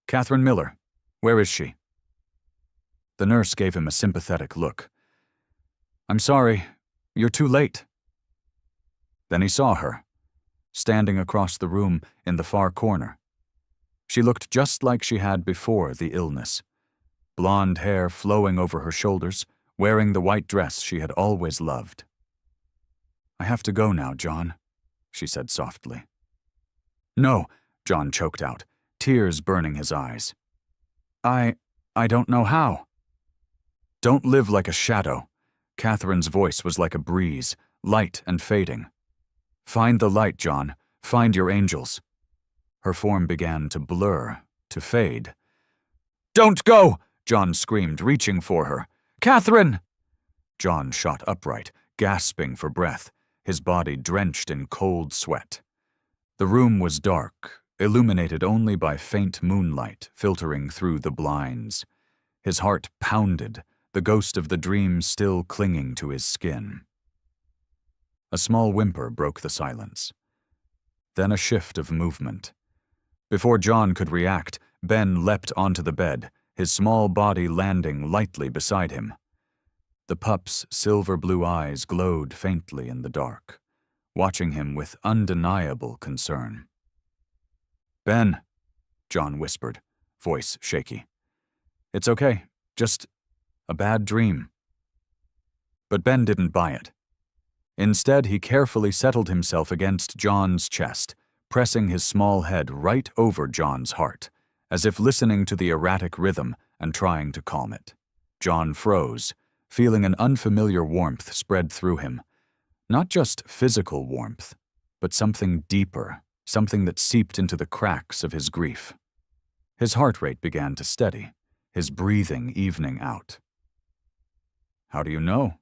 Speaker 1: "Catherine Miller, where is she?" The nurse gave him a sympathetic look. "I'm sorry, you're too late." Then he saw her, standing across the room in the far corner. She looked just like she had before the illness. Blonde hair flowing over her shoulders, wearing the white dress she had always loved. "I have to go now, John," she said softly. "No," John choked out, tears burning his eyes. I don't know how." "Don't live like a shadow." Catherine's voice was like a breeze, light and fading. "Find the light, John. Find your angels." Her form began to blur, to fade. "Don't go!" John screamed, reaching for her. "Catherine!" John shot upright, gasping for breath, his body drenched in cold sweat. The room was dark, illuminated only by faint moonlight filtering through the blinds. His heart pounded, the ghost of the dream still clinging to his skin. A small whimper broke the silence. Then a shift of movement. Before John could react, Ben leapt onto the bed, his small body landing lightly beside him. The pup's silver-blue eyes glowed faintly in the dark, watching him with undeniable concern. "Ben," John whispered, voice shaky. "It's okay, just a bad dream." But Ben didn't buy it. Instead, he carefully settled himself against John's chest, pressing his small head right over John's heart, as if listening to the erratic rhythm and trying to calm it. John froze, feeling an unfamiliar warmth spread through him. Not just physical warmth, but something deeper, something that seeped into the cracks of his grief. His heart rate began to steady, his breathing evening out. "How do you know?"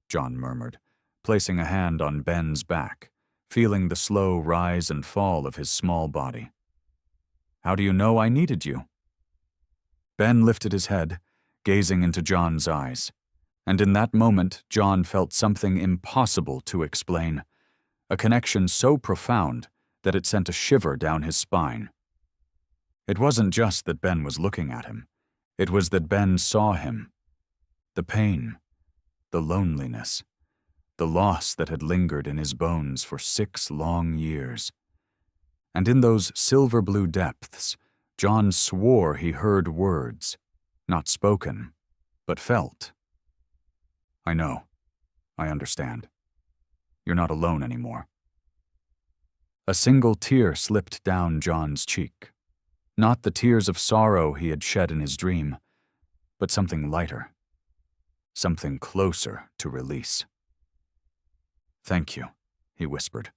Speaker 1: John murmured, placing a hand on Ben's back, feeling the slow rise and fall of his small body. "How do you know I needed you?" Ben lifted his head, gazing into John's eyes, and in that moment John felt something impossible to explain, a connection so profound that it sent a shiver down his spine. It wasn't just that Ben was looking at him. It was that Ben saw him. The pain, the loneliness, the loss that had lingered in his bones for 6 long years. And in those silver-blue depths, John swore he heard words, not spoken, but felt. "I know. I understand. You're not alone anymore." A single tear slipped down John's cheek. Not the tears of sorrow he had shed in his dream, but something lighter, something closer to release. "Thank you," he whispered.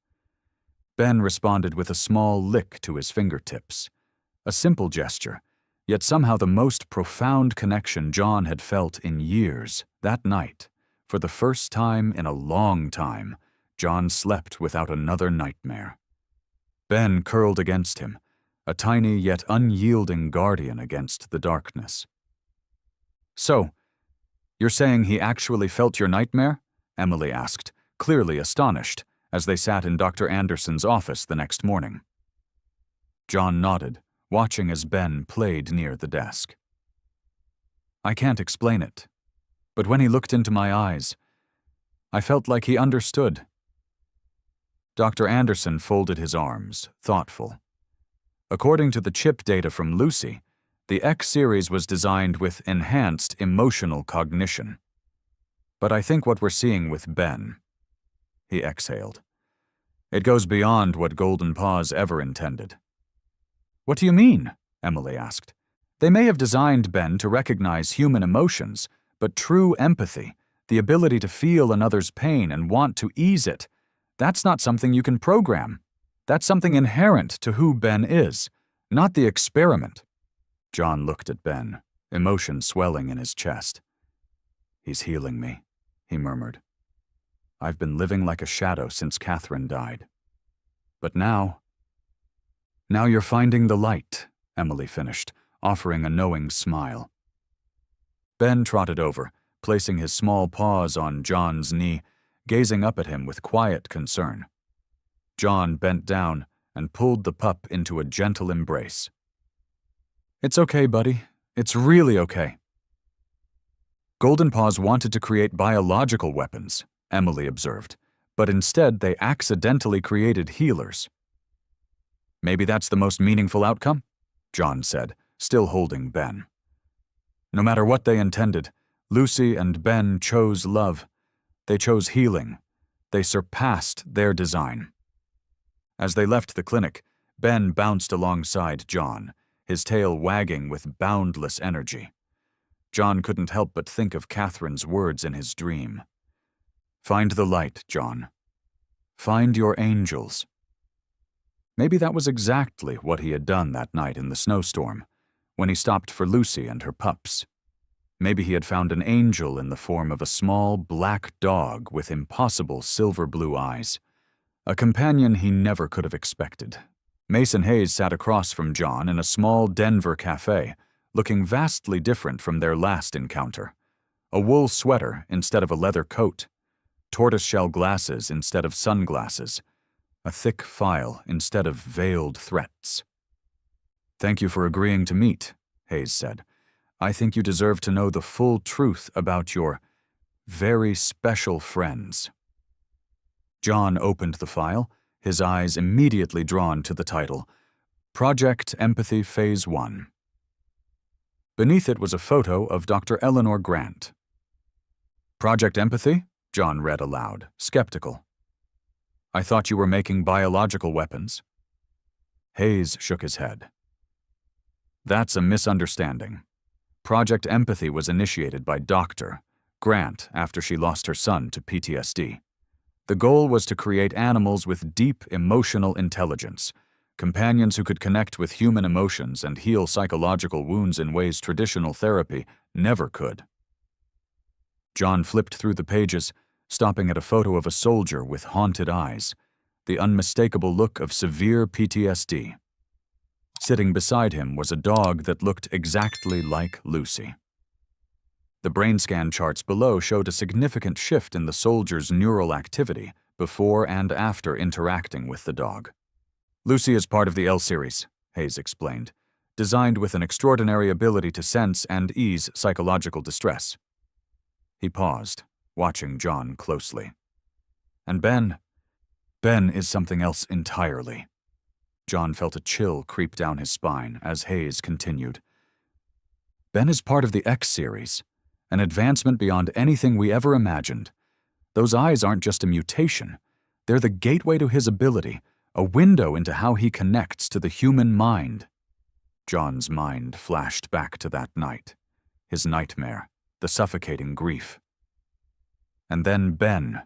Speaker 1: Ben responded with a small lick to his fingertips, a simple gesture, yet somehow the most profound connection John had felt in years. That night, for the first time in a long time, John slept without another nightmare. Ben curled against him, a tiny yet unyielding guardian against the darkness. "So, you're saying he actually felt your nightmare?" Emily asked, clearly astonished, as they sat in Dr. Anderson's office the next morning. John nodded, watching as Ben played near the desk. "I can't explain it, but when he looked into my eyes, I felt like he understood." Dr. Anderson folded his arms, thoughtful. According to the chip data from Lucy, the X-series was designed with enhanced emotional cognition. But I think what we're seeing with Ben, he exhaled, it goes beyond what Golden Paws ever intended. "What do you mean?" Emily asked. "They may have designed Ben to recognize human emotions, but true empathy, the ability to feel another's pain and want to ease it, that's not something you can program. That's something inherent to who Ben is, not the experiment." John looked at Ben, emotion swelling in his chest. "He's healing me," he murmured. "I've been living like a shadow since Catherine died. But now you're finding the light," Emily finished, offering a knowing smile. Ben trotted over, placing his small paws on John's knee, gazing up at him with quiet concern. John bent down and pulled the pup into a gentle embrace. "It's okay, buddy. It's really okay." "Golden Paws wanted to create biological weapons," Emily observed, "but instead they accidentally created healers." "Maybe that's the most meaningful outcome," John said, still holding Ben. "No matter what they intended, Lucy and Ben chose love. They chose healing. They surpassed their design." As they left the clinic, Ben bounced alongside John, his tail wagging with boundless energy. John couldn't help but think of Catherine's words in his dream. "Find the light, John. Find your angels." Maybe that was exactly what he had done that night in the snowstorm, when he stopped for Lucy and her pups. Maybe he had found an angel in the form of a small black dog with impossible silver-blue eyes, a companion he never could have expected. Mason Hayes sat across from John in a small Denver cafe, looking vastly different from their last encounter. A wool sweater instead of a leather coat, tortoiseshell glasses instead of sunglasses, a thick file instead of veiled threats. "Thank you for agreeing to meet," Hayes said. "I think you deserve to know the full truth about your very special friends." John opened the file, his eyes immediately drawn to the title, Project Empathy Phase 1. Beneath it was a photo of Dr. Eleanor Grant. "Project Empathy?" John read aloud, skeptical. "I thought you were making biological weapons." Hayes shook his head. "That's a misunderstanding. Project Empathy was initiated by Dr. Grant after she lost her son to PTSD. The goal was to create animals with deep emotional intelligence, companions who could connect with human emotions and heal psychological wounds in ways traditional therapy never could." John flipped through the pages, stopping at a photo of a soldier with haunted eyes, the unmistakable look of severe PTSD. Sitting beside him was a dog that looked exactly like Lucy. The brain scan charts below showed a significant shift in the soldier's neural activity before and after interacting with the dog. Lucy is part of the L series, Hayes explained, designed with an extraordinary ability to sense and ease psychological distress. He paused, watching John closely. And Ben is something else entirely. John felt a chill creep down his spine as Hayes continued. Ben is part of the X series, an advancement beyond anything we ever imagined. Those eyes aren't just a mutation. They're the gateway to his ability, a window into how he connects to the human mind. John's mind flashed back to that night, his nightmare, the suffocating grief. And then Ben,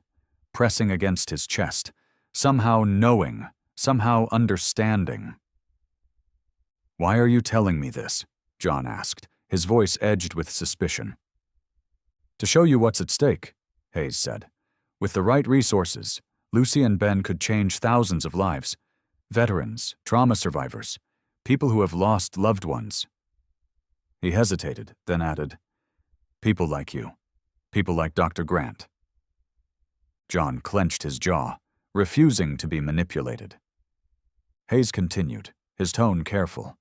Speaker 1: pressing against his chest, somehow knowing, somehow understanding. "Why are you telling me this?" John asked, his voice edged with suspicion. "To show you what's at stake," Hayes said. "With the right resources, Lucy and Ben could change thousands of lives. Veterans, trauma survivors, people who have lost loved ones." He hesitated, then added, "People like you. People like Dr. Grant." John clenched his jaw, refusing to be manipulated. Hayes continued, his tone careful.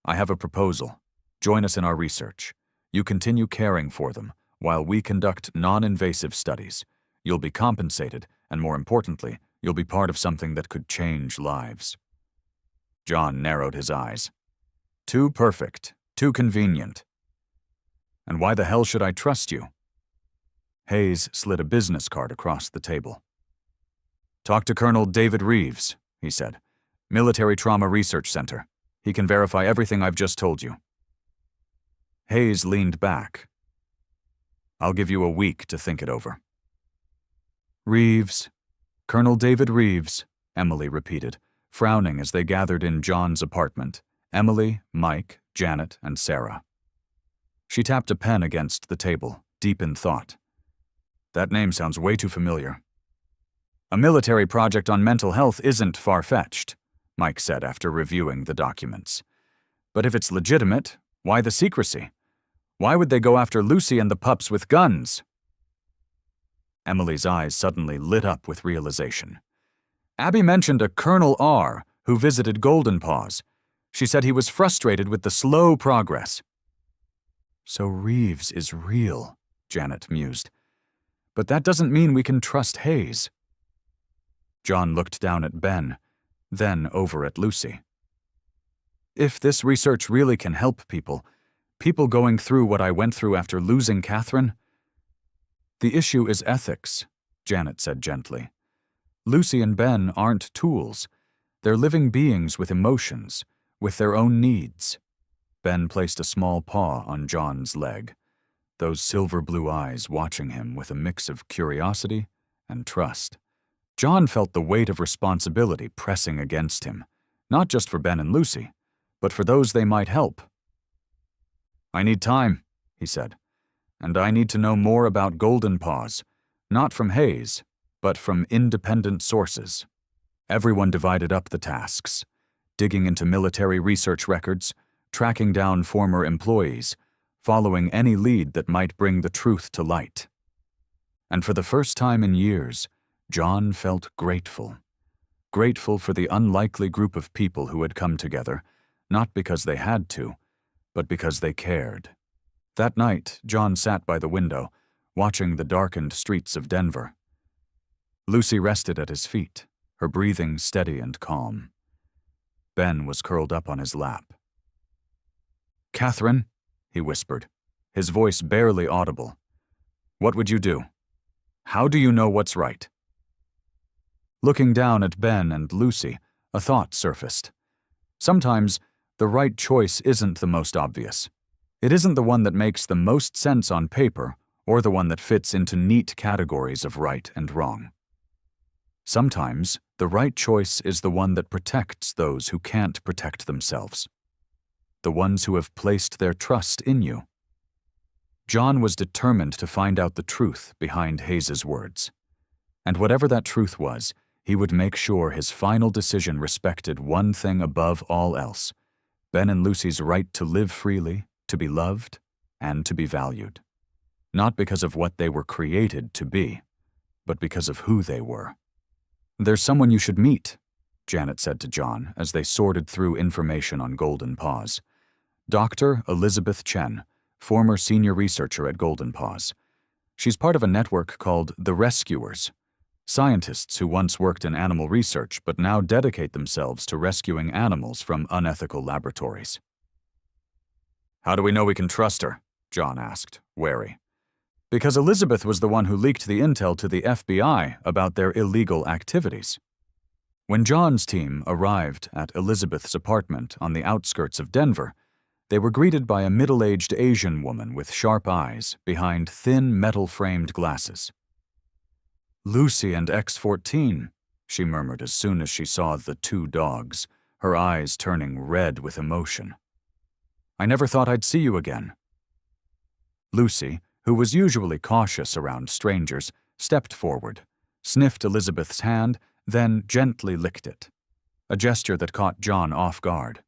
Speaker 1: "I have a proposal. Join us in our research. You continue caring for them, while we conduct non-invasive studies. You'll be compensated, and more importantly, you'll be part of something that could change lives." John narrowed his eyes. "Too perfect, too convenient. And why the hell should I trust you?" Hayes slid a business card across the table. "Talk to Colonel David Reeves," he said. "Military Trauma Research Center. He can verify everything I've just told you." Hayes leaned back. "I'll give you a week to think it over." "Reeves. Colonel David Reeves," Emily repeated, frowning as they gathered in John's apartment. Emily, Mike, Janet, and Sarah. She tapped a pen against the table, deep in thought. "That name sounds way too familiar." "A military project on mental health isn't far-fetched," Mike said after reviewing the documents. "But if it's legitimate, why the secrecy? Why would they go after Lucy and the pups with guns?" Emily's eyes suddenly lit up with realization. "Abby mentioned a Colonel R. who visited Golden Paws. She said he was frustrated with the slow progress." "So Reeves is real," Janet mused. "But that doesn't mean we can trust Hayes." John looked down at Ben, then over at Lucy. "If this research really can help people going through what I went through after losing Catherine—" "The issue is ethics," Janet said gently. "Lucy and Ben aren't tools. They're living beings with emotions, with their own needs." Ben placed a small paw on John's leg, those silver-blue eyes watching him with a mix of curiosity and trust. John felt the weight of responsibility pressing against him, not just for Ben and Lucy, but for those they might help. "I need time," he said, "and I need to know more about Golden Paws, not from Hayes, but from independent sources." Everyone divided up the tasks, digging into military research records, tracking down former employees, following any lead that might bring the truth to light. And for the first time in years, John felt grateful. Grateful for the unlikely group of people who had come together, not because they had to, but because they cared. That night, John sat by the window, watching the darkened streets of Denver. Lucy rested at his feet, her breathing steady and calm. Ben was curled up on his lap. "Catherine," he whispered, his voice barely audible. "What would you do? How do you know what's right?" Looking down at Ben and Lucy, a thought surfaced. Sometimes, the right choice isn't the most obvious. It isn't the one that makes the most sense on paper or the one that fits into neat categories of right and wrong. Sometimes, the right choice is the one that protects those who can't protect themselves. The ones who have placed their trust in you. John was determined to find out the truth behind Hayes's words. And whatever that truth was, he would make sure his final decision respected one thing above all else: Ben and Lucy's right to live freely, to be loved, and to be valued. Not because of what they were created to be, but because of who they were. "There's someone you should meet," Janet said to John as they sorted through information on Golden Paws. Dr. Elizabeth Chen, former senior researcher at Golden Paws. She's part of a network called The Rescuers, scientists who once worked in animal research but now dedicate themselves to rescuing animals from unethical laboratories. "How do we know we can trust her?" John asked, wary. "Because Elizabeth was the one who leaked the intel to the FBI about their illegal activities." When John's team arrived at Elizabeth's apartment on the outskirts of Denver, they were greeted by a middle-aged Asian woman with sharp eyes behind thin metal-framed glasses. "Lucy and X-14, she murmured as soon as she saw the two dogs, her eyes turning red with emotion. "I never thought I'd see you again." Lucy, who was usually cautious around strangers, stepped forward, sniffed Elizabeth's hand, then gently licked it, a gesture that caught John off guard.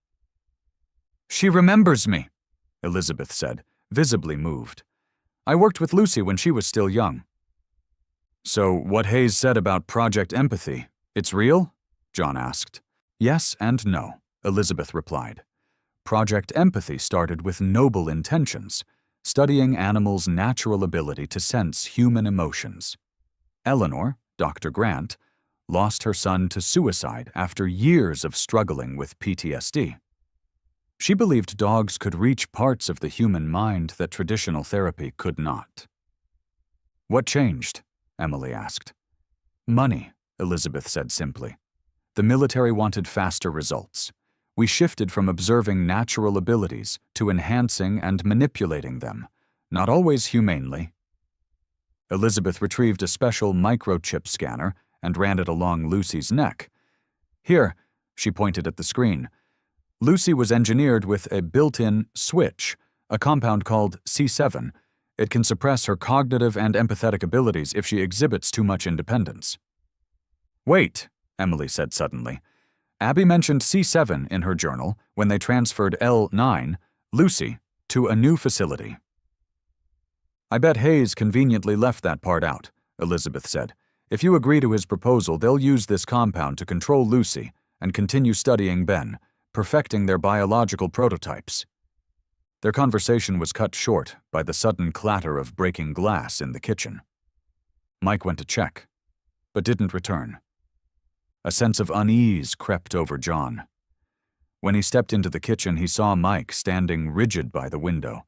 Speaker 1: "She remembers me," Elizabeth said, visibly moved. "I worked with Lucy when she was still young." "So what Hayes said about Project Empathy, it's real?" John asked. "Yes and no," Elizabeth replied. Project Empathy started with noble intentions, studying animals' natural ability to sense human emotions. Eleanor, Dr. Grant, lost her son to suicide after years of struggling with PTSD. She believed dogs could reach parts of the human mind that traditional therapy could not. "What changed?" Emily asked. "Money," Elizabeth said simply. "The military wanted faster results. We shifted from observing natural abilities to enhancing and manipulating them, not always humanely." Elizabeth retrieved a special microchip scanner and ran it along Lucy's neck. "Here," she pointed at the screen. "Lucy was engineered with a built-in switch, a compound called C7. It can suppress her cognitive and empathetic abilities if she exhibits too much independence." "Wait," Emily said suddenly. "Abby mentioned C7 in her journal when they transferred L9, Lucy, to a new facility." "I bet Hayes conveniently left that part out," Elizabeth said. "If you agree to his proposal, they'll use this compound to control Lucy and continue studying Ben, perfecting their biological prototypes." Their conversation was cut short by the sudden clatter of breaking glass in the kitchen. Mike went to check, but didn't return. A sense of unease crept over John. When he stepped into the kitchen, he saw Mike standing rigid by the window,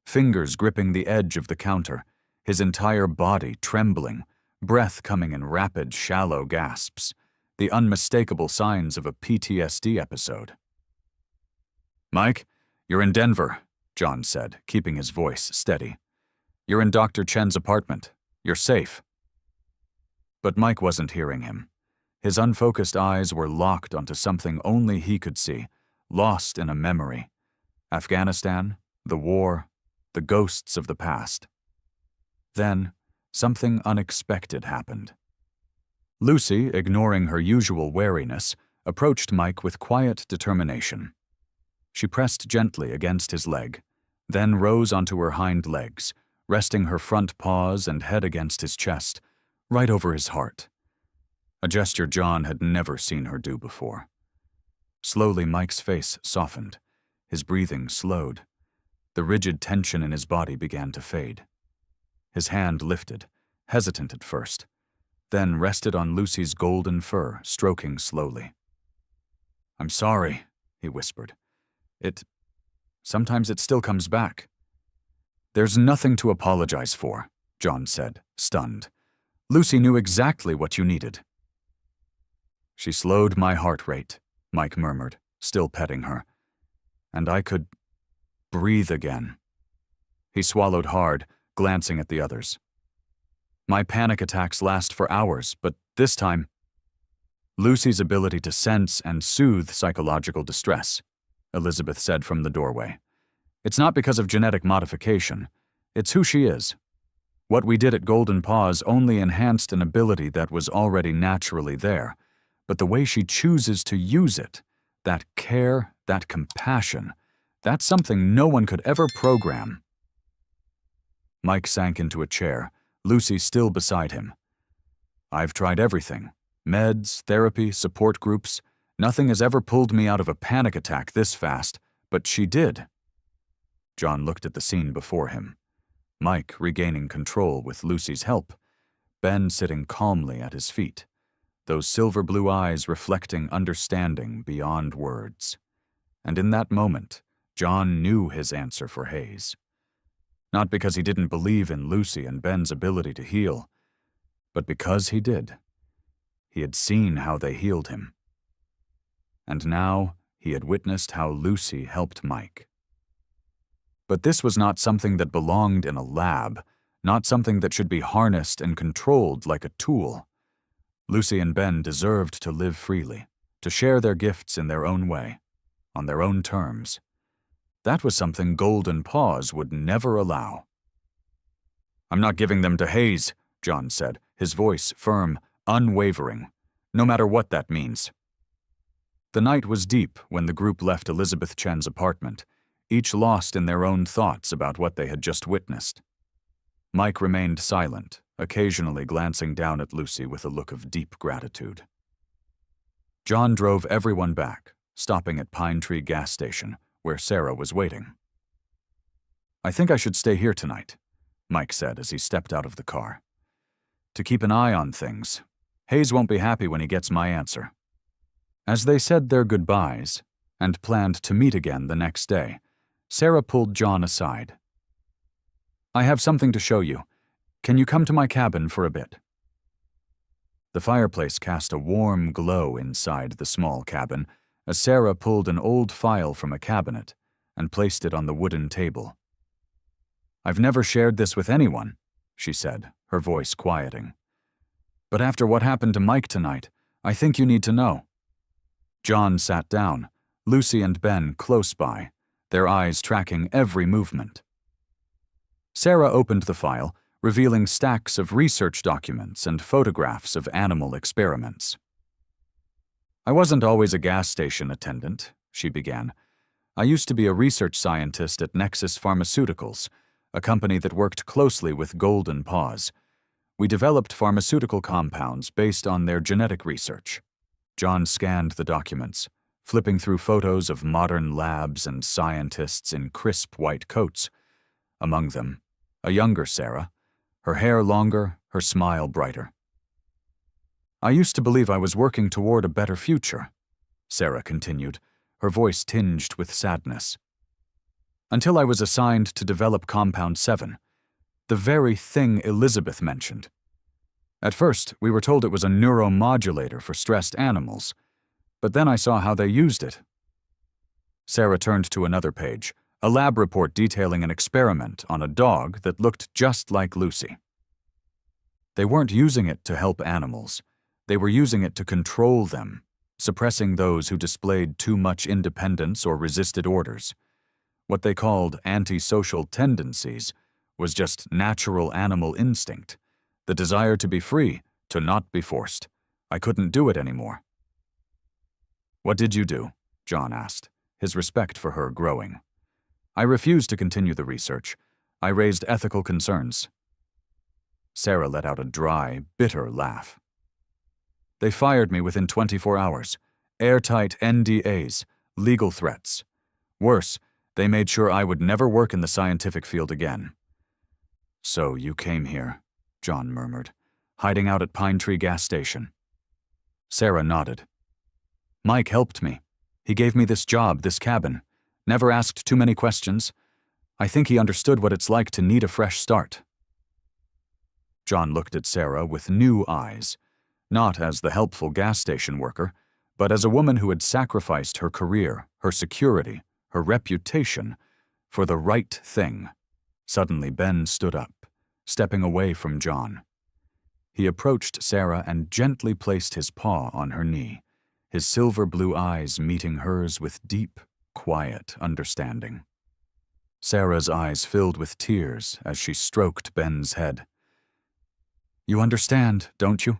Speaker 1: fingers gripping the edge of the counter, his entire body trembling, breath coming in rapid, shallow gasps, the unmistakable signs of a PTSD episode. "Mike, you're in Denver," John said, keeping his voice steady. "You're in Dr. Chen's apartment. You're safe." But Mike wasn't hearing him. His unfocused eyes were locked onto something only he could see, lost in a memory. Afghanistan, the war, the ghosts of the past. Then, something unexpected happened. Lucy, ignoring her usual wariness, approached Mike with quiet determination. She pressed gently against his leg, then rose onto her hind legs, resting her front paws and head against his chest, right over his heart. A gesture John had never seen her do before. Slowly, Mike's face softened. His breathing slowed. The rigid tension in his body began to fade. His hand lifted, hesitant at first, then rested on Lucy's golden fur, stroking slowly. "I'm sorry," he whispered. Sometimes it still comes back." "There's nothing to apologize for," John said, stunned. "Lucy knew exactly what you needed." "She slowed my heart rate," Mike murmured, still petting her. "And I could breathe again." He swallowed hard, glancing at the others. "My panic attacks last for hours, but this time—" "Lucy's ability to sense and soothe psychological distress," Elizabeth said from the doorway. "It's not because of genetic modification. It's who she is. What we did at Golden Paws only enhanced an ability that was already naturally there, but the way she chooses to use it, that care, that compassion, that's something no one could ever program. Mike sank into a chair, Lucy still beside him. I've tried everything. Meds, therapy, support groups. Nothing has ever pulled me out of a panic attack this fast, but she did. John looked at the scene before him. Mike regaining control with Lucy's help. Ben sitting calmly at his feet, those silver blue eyes reflecting understanding beyond words. And in that moment, John knew his answer for Hayes. Not because he didn't believe in Lucy and Ben's ability to heal, but because he did. He had seen how they healed him. And now he had witnessed how Lucy helped Mike. But this was not something that belonged in a lab, not something that should be harnessed and controlled like a tool. Lucy and Ben deserved to live freely, to share their gifts in their own way, on their own terms. That was something Golden Paws would never allow. I'm not giving them to Hayes, John said, his voice firm, unwavering, no matter what that means. The night was deep when the group left Elizabeth Chen's apartment, each lost in their own thoughts about what they had just witnessed. Mike remained silent, occasionally glancing down at Lucy with a look of deep gratitude. John drove everyone back, stopping at Pine Tree gas station, where Sarah was waiting. I think I should stay here tonight, Mike said as he stepped out of the car. To keep an eye on things. Hayes won't be happy when he gets my answer. As they said their goodbyes, and planned to meet again the next day, Sarah pulled John aside. I have something to show you. Can you come to my cabin for a bit? The fireplace cast a warm glow inside the small cabin as Sarah pulled an old file from a cabinet and placed it on the wooden table. I've never shared this with anyone, she said, her voice quieting. But after what happened to Mike tonight, I think you need to know. John sat down, Lucy and Ben close by, their eyes tracking every movement. Sarah opened the file, revealing stacks of research documents and photographs of animal experiments. I wasn't always a gas station attendant, she began. I used to be a research scientist at Nexus Pharmaceuticals, a company that worked closely with Golden Paws. We developed pharmaceutical compounds based on their genetic research. John scanned the documents, flipping through photos of modern labs and scientists in crisp white coats. Among them, a younger Sarah, her hair longer, her smile brighter. I used to believe I was working toward a better future, Sarah continued, her voice tinged with sadness. Until I was assigned to develop Compound 7, the very thing Elizabeth mentioned. At first, we were told it was a neuromodulator for stressed animals, but then I saw how they used it. Sarah turned to another page, a lab report detailing an experiment on a dog that looked just like Lucy. They weren't using it to help animals. They were using it to control them, suppressing those who displayed too much independence or resisted orders. What they called antisocial tendencies was just natural animal instinct, the desire to be free, to not be forced. I couldn't do it anymore. What did you do? John asked, his respect for her growing. I refused to continue the research. I raised ethical concerns. Sarah let out a dry, bitter laugh. They fired me within 24 hours. Airtight NDAs, legal threats. Worse, they made sure I would never work in the scientific field again. So you came here, John murmured, hiding out at Pine Tree gas station. Sarah nodded. Mike helped me. He gave me this job, this cabin. Never asked too many questions. I think he understood what it's like to need a fresh start. John looked at Sarah with new eyes, not as the helpful gas station worker, but as a woman who had sacrificed her career, her security, her reputation, for the right thing. Suddenly Ben stood up, stepping away from John. He approached Sarah and gently placed his paw on her knee, his silver blue eyes meeting hers with deep, quiet understanding. Sarah's eyes filled with tears as she stroked Ben's head. "You understand, don't you?"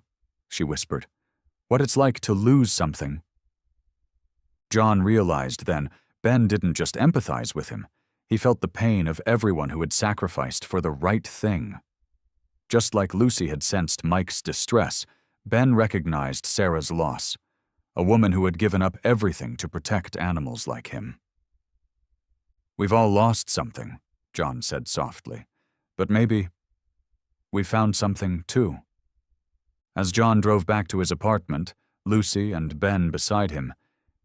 Speaker 1: she whispered. "What it's like to lose something." John realized then Ben didn't just empathize with him. He felt the pain of everyone who had sacrificed for the right thing. Just like Lucy had sensed Mike's distress, Ben recognized Sarah's loss, a woman who had given up everything to protect animals like him. "We've all lost something," John said softly, "but maybe we found something too." As John drove back to his apartment, Lucy and Ben beside him,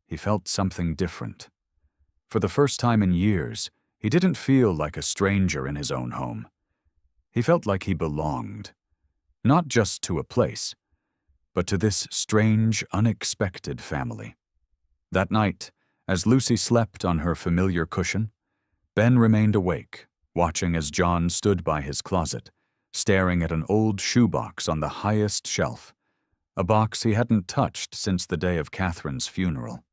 Speaker 1: he felt something different. For the first time in years, he didn't feel like a stranger in his own home. He felt like he belonged, not just to a place, but to this strange, unexpected family. That night, as Lucy slept on her familiar cushion, Ben remained awake, watching as John stood by his closet, staring at an old shoebox on the highest shelf, a box he hadn't touched since the day of Catherine's funeral.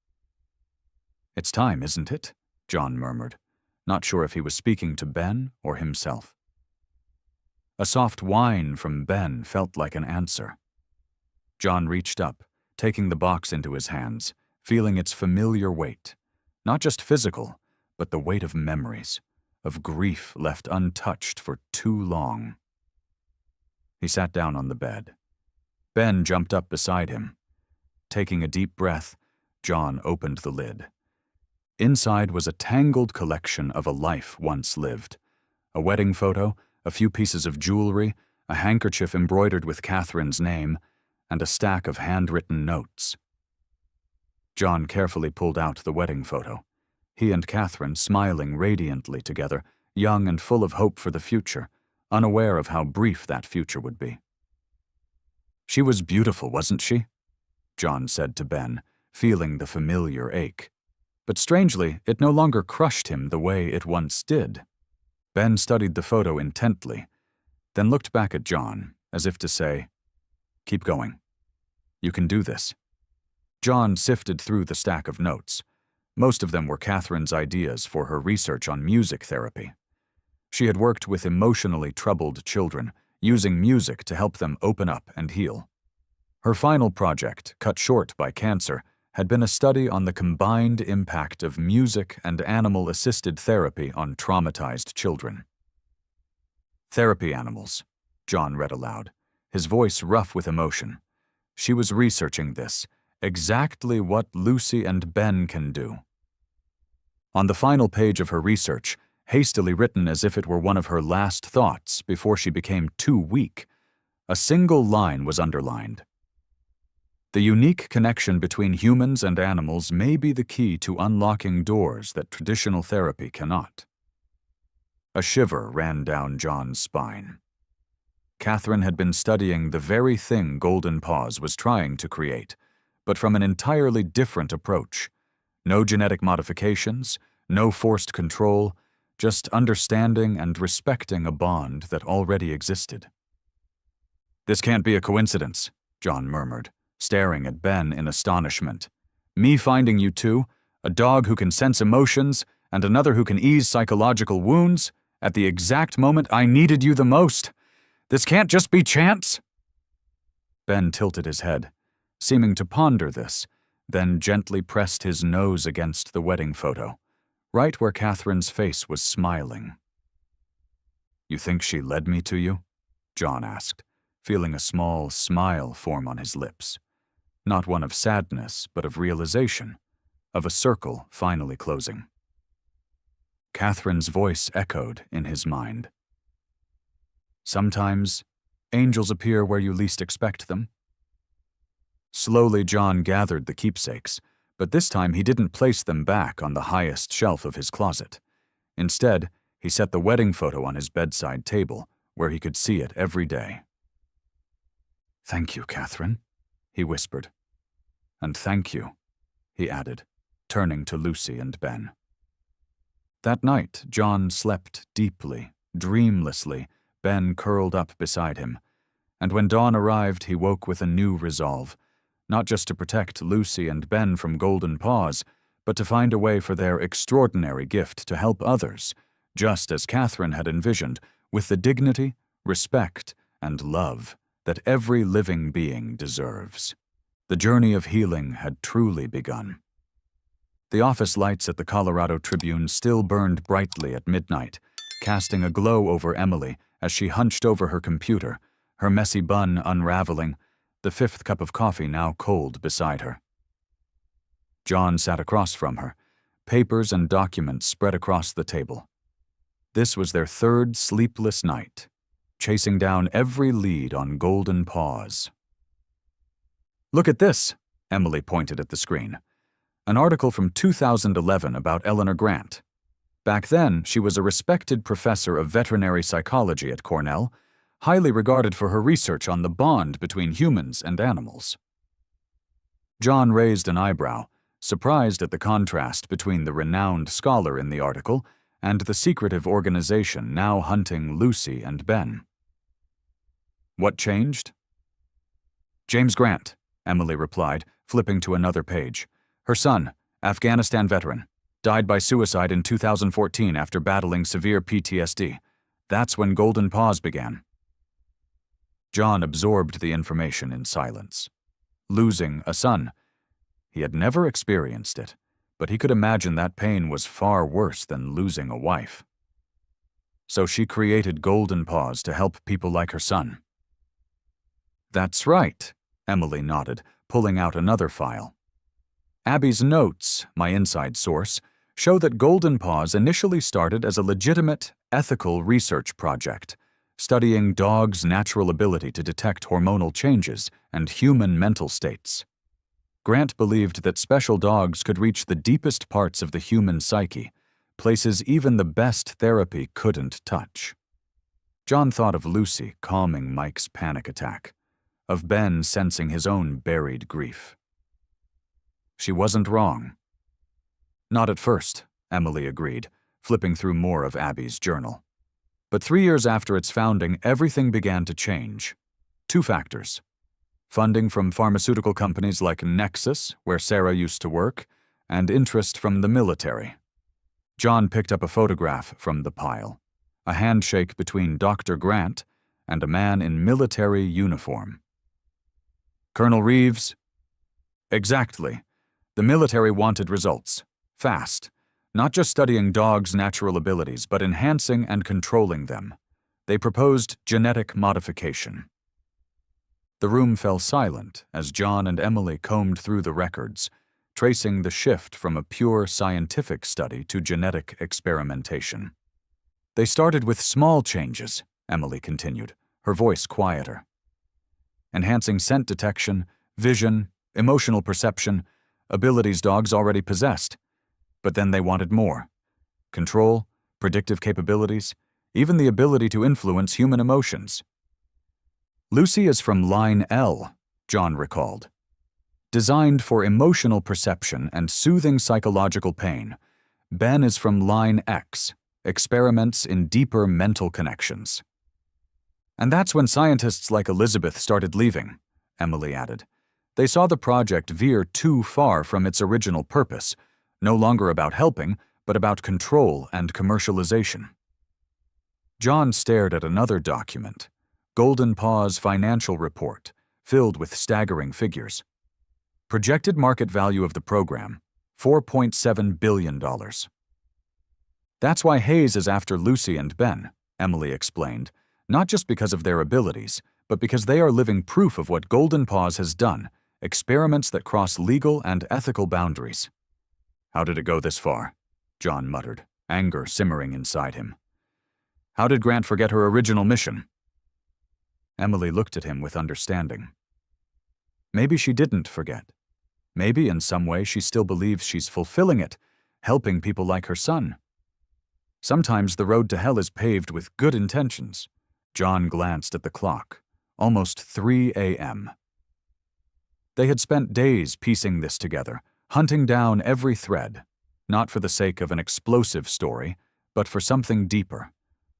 Speaker 1: "It's time, isn't it?" John murmured, not sure if he was speaking to Ben or himself. A soft whine from Ben felt like an answer. John reached up, taking the box into his hands, feeling its familiar weight, not just physical, but the weight of memories, of grief left untouched for too long. He sat down on the bed. Ben jumped up beside him. Taking a deep breath, John opened the lid. Inside was a tangled collection of a life once lived. A wedding photo, a few pieces of jewelry, a handkerchief embroidered with Catherine's name, and a stack of handwritten notes. John carefully pulled out the wedding photo. He and Catherine smiling radiantly together, young and full of hope for the future, unaware of how brief that future would be. "She was beautiful, wasn't she?" John said to Ben, feeling the familiar ache. But strangely, it no longer crushed him the way it once did. Ben studied the photo intently, then looked back at John, as if to say, "Keep going. You can do this." John sifted through the stack of notes. Most of them were Catherine's ideas for her research on music therapy. She had worked with emotionally troubled children, using music to help them open up and heal. Her final project, cut short by cancer, had been a study on the combined impact of music and animal-assisted therapy on traumatized children. "Therapy animals," John read aloud, his voice rough with emotion. She was researching this, exactly what Lucy and Ben can do. On the final page of her research, hastily written as if it were one of her last thoughts before she became too weak, a single line was underlined. "The unique connection between humans and animals may be the key to unlocking doors that traditional therapy cannot." A shiver ran down John's spine. Catherine had been studying the very thing Golden Paws was trying to create, but from an entirely different approach. No genetic modifications, no forced control, just understanding and respecting a bond that already existed. "This can't be a coincidence," John murmured, staring at Ben in astonishment. "Me finding you two, a dog who can sense emotions and another who can ease psychological wounds, at the exact moment I needed you the most. This can't just be chance." Ben tilted his head, seeming to ponder this, then gently pressed his nose against the wedding photo, right where Catherine's face was smiling. "You think she led me to you?" John asked, feeling a small smile form on his lips. Not one of sadness, but of realization, of a circle finally closing. Catherine's voice echoed in his mind. "Sometimes, angels appear where you least expect them." Slowly John gathered the keepsakes, but this time he didn't place them back on the highest shelf of his closet. Instead, he set the wedding photo on his bedside table, where he could see it every day. "Thank you, Catherine," he whispered. "And thank you," he added, turning to Lucy and Ben. That night, John slept deeply, dreamlessly, Ben curled up beside him, and when dawn arrived he woke with a new resolve, not just to protect Lucy and Ben from Golden Paws, but to find a way for their extraordinary gift to help others, just as Catherine had envisioned, with the dignity, respect, and love that every living being deserves. The journey of healing had truly begun. The office lights at the Colorado Tribune still burned brightly at midnight, casting a glow over Emily as she hunched over her computer, her messy bun unraveling, the fifth cup of coffee now cold beside her. John sat across from her, papers and documents spread across the table. This was their third sleepless night, chasing down every lead on Golden Paws. "Look at this," Emily pointed at the screen. An article from 2011 about Eleanor Grant. Back then, she was a respected professor of veterinary psychology at Cornell, highly regarded for her research on the bond between humans and animals. John raised an eyebrow, surprised at the contrast between the renowned scholar in the article and the secretive organization now hunting Lucy and Ben. "What changed?" "James Grant," Emily replied, flipping to another page. "Her son, Afghanistan veteran, died by suicide in 2014 after battling severe PTSD. That's when Golden Paws began." John absorbed the information in silence. Losing a son. He had never experienced it, but he could imagine that pain was far worse than losing a wife. So she created Golden Paws to help people like her son. "That's right," Emily nodded, pulling out another file. "Abby's notes, my inside source, show that Golden Paws initially started as a legitimate, ethical research project, studying dogs' natural ability to detect hormonal changes and human mental states. Grant believed that special dogs could reach the deepest parts of the human psyche, places even the best therapy couldn't touch." John thought of Lucy calming Mike's panic attack, of Ben sensing his own buried grief. She wasn't wrong. "Not at first," Emily agreed, flipping through more of Abby's journal. "But 3 years after its founding, everything began to change. 2 factors. Funding from pharmaceutical companies like Nexus, where Sarah used to work, and interest from the military." John picked up a photograph from the pile, a handshake between Dr. Grant and a man in military uniform. "Colonel Reeves?" "Exactly. The military wanted results. Fast. Not just studying dogs' natural abilities, but enhancing and controlling them. They proposed genetic modification." The room fell silent as John and Emily combed through the records, tracing the shift from a pure scientific study to genetic experimentation. "They started with small changes," Emily continued, her voice quieter. "Enhancing scent detection, vision, emotional perception, abilities dogs already possessed. But then they wanted more. Control, predictive capabilities, even the ability to influence human emotions." "Lucy is from line L," John recalled. "Designed for emotional perception and soothing psychological pain. Ben is from line X, experiments in deeper mental connections." "And that's when scientists like Elizabeth started leaving," Emily added. "They saw the project veer too far from its original purpose, no longer about helping, but about control and commercialization." John stared at another document, Golden Paws financial report, filled with staggering figures. Projected market value of the program, $4.7 billion. "That's why Hayes is after Lucy and Ben," Emily explained, "not just because of their abilities, but because they are living proof of what Golden Paws has done, experiments that cross legal and ethical boundaries." "How did it go this far?" John muttered, anger simmering inside him. "How did Grant forget her original mission?" Emily looked at him with understanding. Maybe she didn't forget. Maybe in some way she still believes she's fulfilling it, helping people like her son. Sometimes the road to hell is paved with good intentions. John glanced at the clock. Almost 3 a.m. They had spent days piecing this together, hunting down every thread, not for the sake of an explosive story, but for something deeper,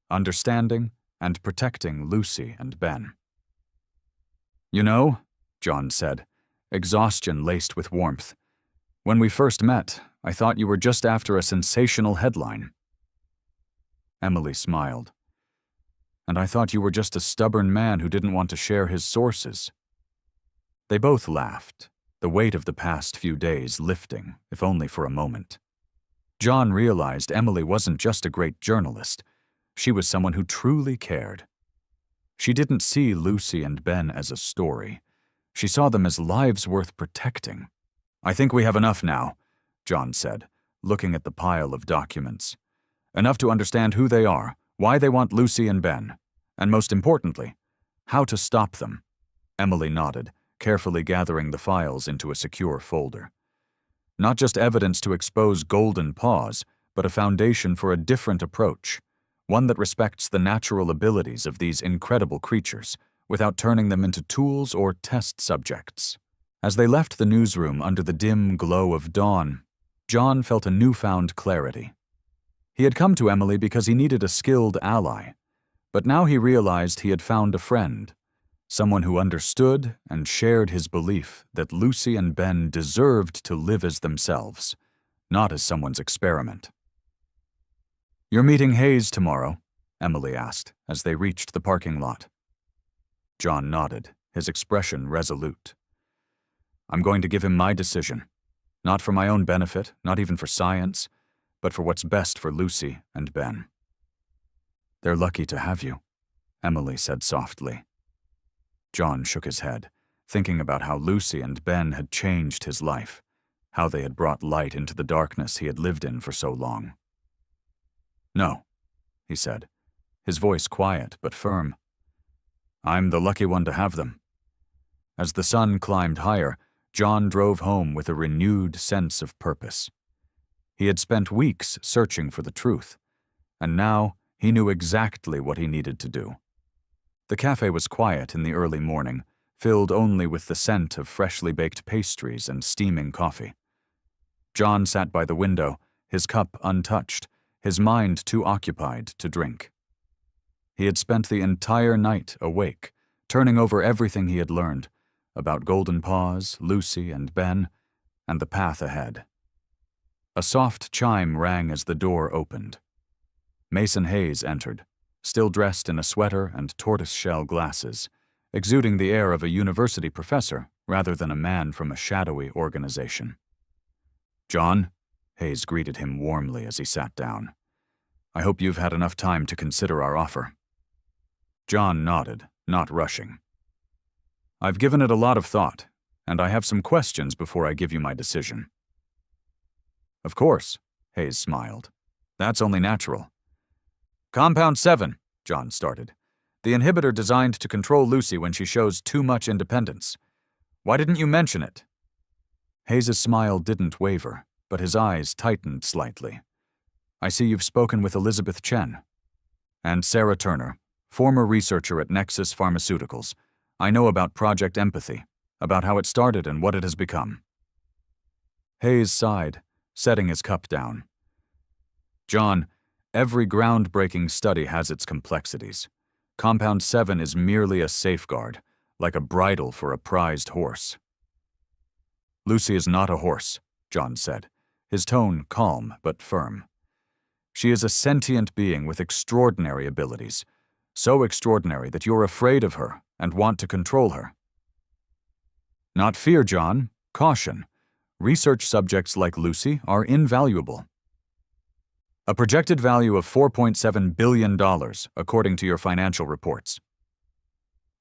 Speaker 1: understanding and protecting Lucy and Ben. "You know," John said, exhaustion laced with warmth, "when we first met, I thought you were just after a sensational headline." Emily smiled. And I thought you were just a stubborn man who didn't want to share his sources. They both laughed, the weight of the past few days lifting, if only for a moment. John realized Emily wasn't just a great journalist. She was someone who truly cared. She didn't see Lucy and Ben as a story. She saw them as lives worth protecting. I think we have enough now, John said, looking at the pile of documents. Enough to understand who they are, why they want Lucy and Ben, and most importantly, how to stop them. Emily nodded, carefully gathering the files into a secure folder. Not just evidence to expose Golden Paws, but a foundation for a different approach, one that respects the natural abilities of these incredible creatures without turning them into tools or test subjects. As they left the newsroom under the dim glow of dawn, John felt a newfound clarity. He had come to Emily because he needed a skilled ally, but now he realized he had found a friend, someone who understood and shared his belief that Lucy and Ben deserved to live as themselves, not as someone's experiment. "You're meeting Hayes tomorrow?" Emily asked as they reached the parking lot. John nodded, his expression resolute. "I'm going to give him my decision, not for my own benefit, not even for science, but for what's best for Lucy and Ben." "They're lucky to have you," Emily said softly. John shook his head, thinking about how Lucy and Ben had changed his life, how they had brought light into the darkness he had lived in for so long. "No," he said, his voice quiet but firm. "I'm the lucky one to have them." As the sun climbed higher, John drove home with a renewed sense of purpose. He had spent weeks searching for the truth, and now he knew exactly what he needed to do. The cafe was quiet in the early morning, filled only with the scent of freshly baked pastries and steaming coffee. John sat by the window, his cup untouched, his mind too occupied to drink. He had spent the entire night awake, turning over everything he had learned about Golden Paws, Lucy and Ben, and the path ahead. A soft chime rang as the door opened. Mason Hayes entered, still dressed in a sweater and tortoiseshell glasses, exuding the air of a university professor rather than a man from a shadowy organization. "John," Hayes greeted him warmly as he sat down. "I hope you've had enough time to consider our offer." John nodded, not rushing. "I've given it a lot of thought, and I have some questions before I give you my decision." "Of course," Hayes smiled. "That's only natural." "Compound 7, John started. "The inhibitor designed to control Lucy when she shows too much independence. Why didn't you mention it?" Hayes' smile didn't waver, but his eyes tightened slightly. "I see you've spoken with Elizabeth Chen. And Sarah Turner, former researcher at Nexus Pharmaceuticals. I know about Project Empathy, about how it started and what it has become." Hayes sighed, setting his cup down. "John, every groundbreaking study has its complexities. Compound 7 is merely a safeguard, like a bridle for a prized horse." "Lucy is not a horse," John said, his tone calm but firm. "She is a sentient being with extraordinary abilities, so extraordinary that you're afraid of her and want to control her." "Not fear, John, caution. Research subjects like Lucy are invaluable." "A projected value of $4.7 billion, according to your financial reports."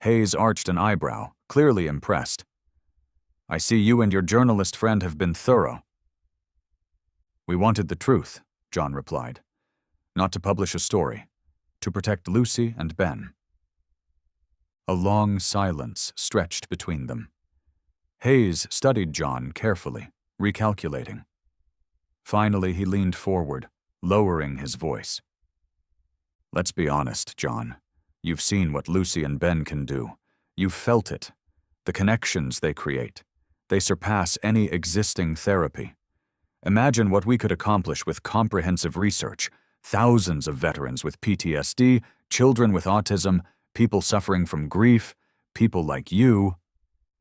Speaker 1: Hayes arched an eyebrow, clearly impressed. "I see you and your journalist friend have been thorough." "We wanted the truth," John replied. "Not to publish a story. To protect Lucy and Ben." A long silence stretched between them. Hayes studied John carefully, recalculating. Finally, he leaned forward, lowering his voice. "Let's be honest, John. You've seen what Lucy and Ben can do. You've felt it. The connections they create. They surpass any existing therapy. Imagine what we could accomplish with comprehensive research. Thousands of veterans with PTSD, children with autism, people suffering from grief, people like you."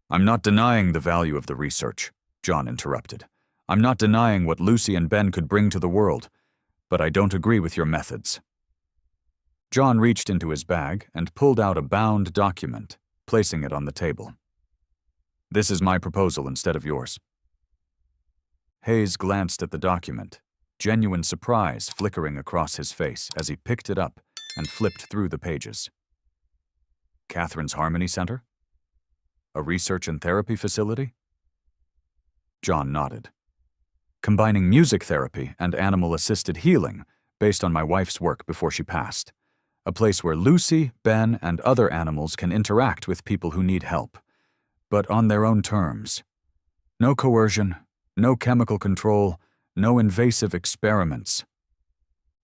Speaker 1: "I'm not denying the value of the research," John interrupted. "I'm not denying what Lucy and Ben could bring to the world, but I don't agree with your methods." John reached into his bag and pulled out a bound document, placing it on the table. "This is my proposal instead of yours." Hayes glanced at the document, genuine surprise flickering across his face as he picked it up and flipped through the pages. Catherine's Harmony Center? A research and therapy facility? John nodded. Combining music therapy and animal-assisted healing based on my wife's work before she passed. A place where Lucy, Ben, and other animals can interact with people who need help, but on their own terms. No coercion, no chemical control, no invasive experiments.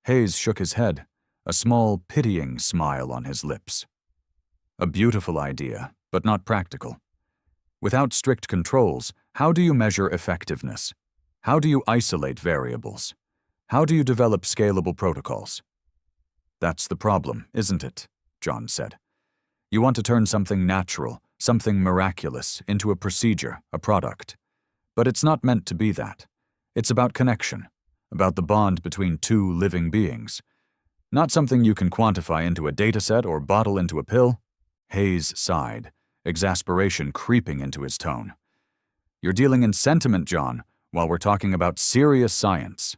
Speaker 1: Hayes shook his head, a small, pitying smile on his lips. A beautiful idea, but not practical. Without strict controls, how do you measure effectiveness? How do you isolate variables? How do you develop scalable protocols? That's the problem, isn't it? John said. You want to turn something natural, something miraculous, into a procedure, a product. But it's not meant to be that. It's about connection, about the bond between two living beings. Not something you can quantify into a dataset or bottle into a pill. Hayes sighed, exasperation creeping into his tone. You're dealing in sentiment, John, while we're talking about serious science.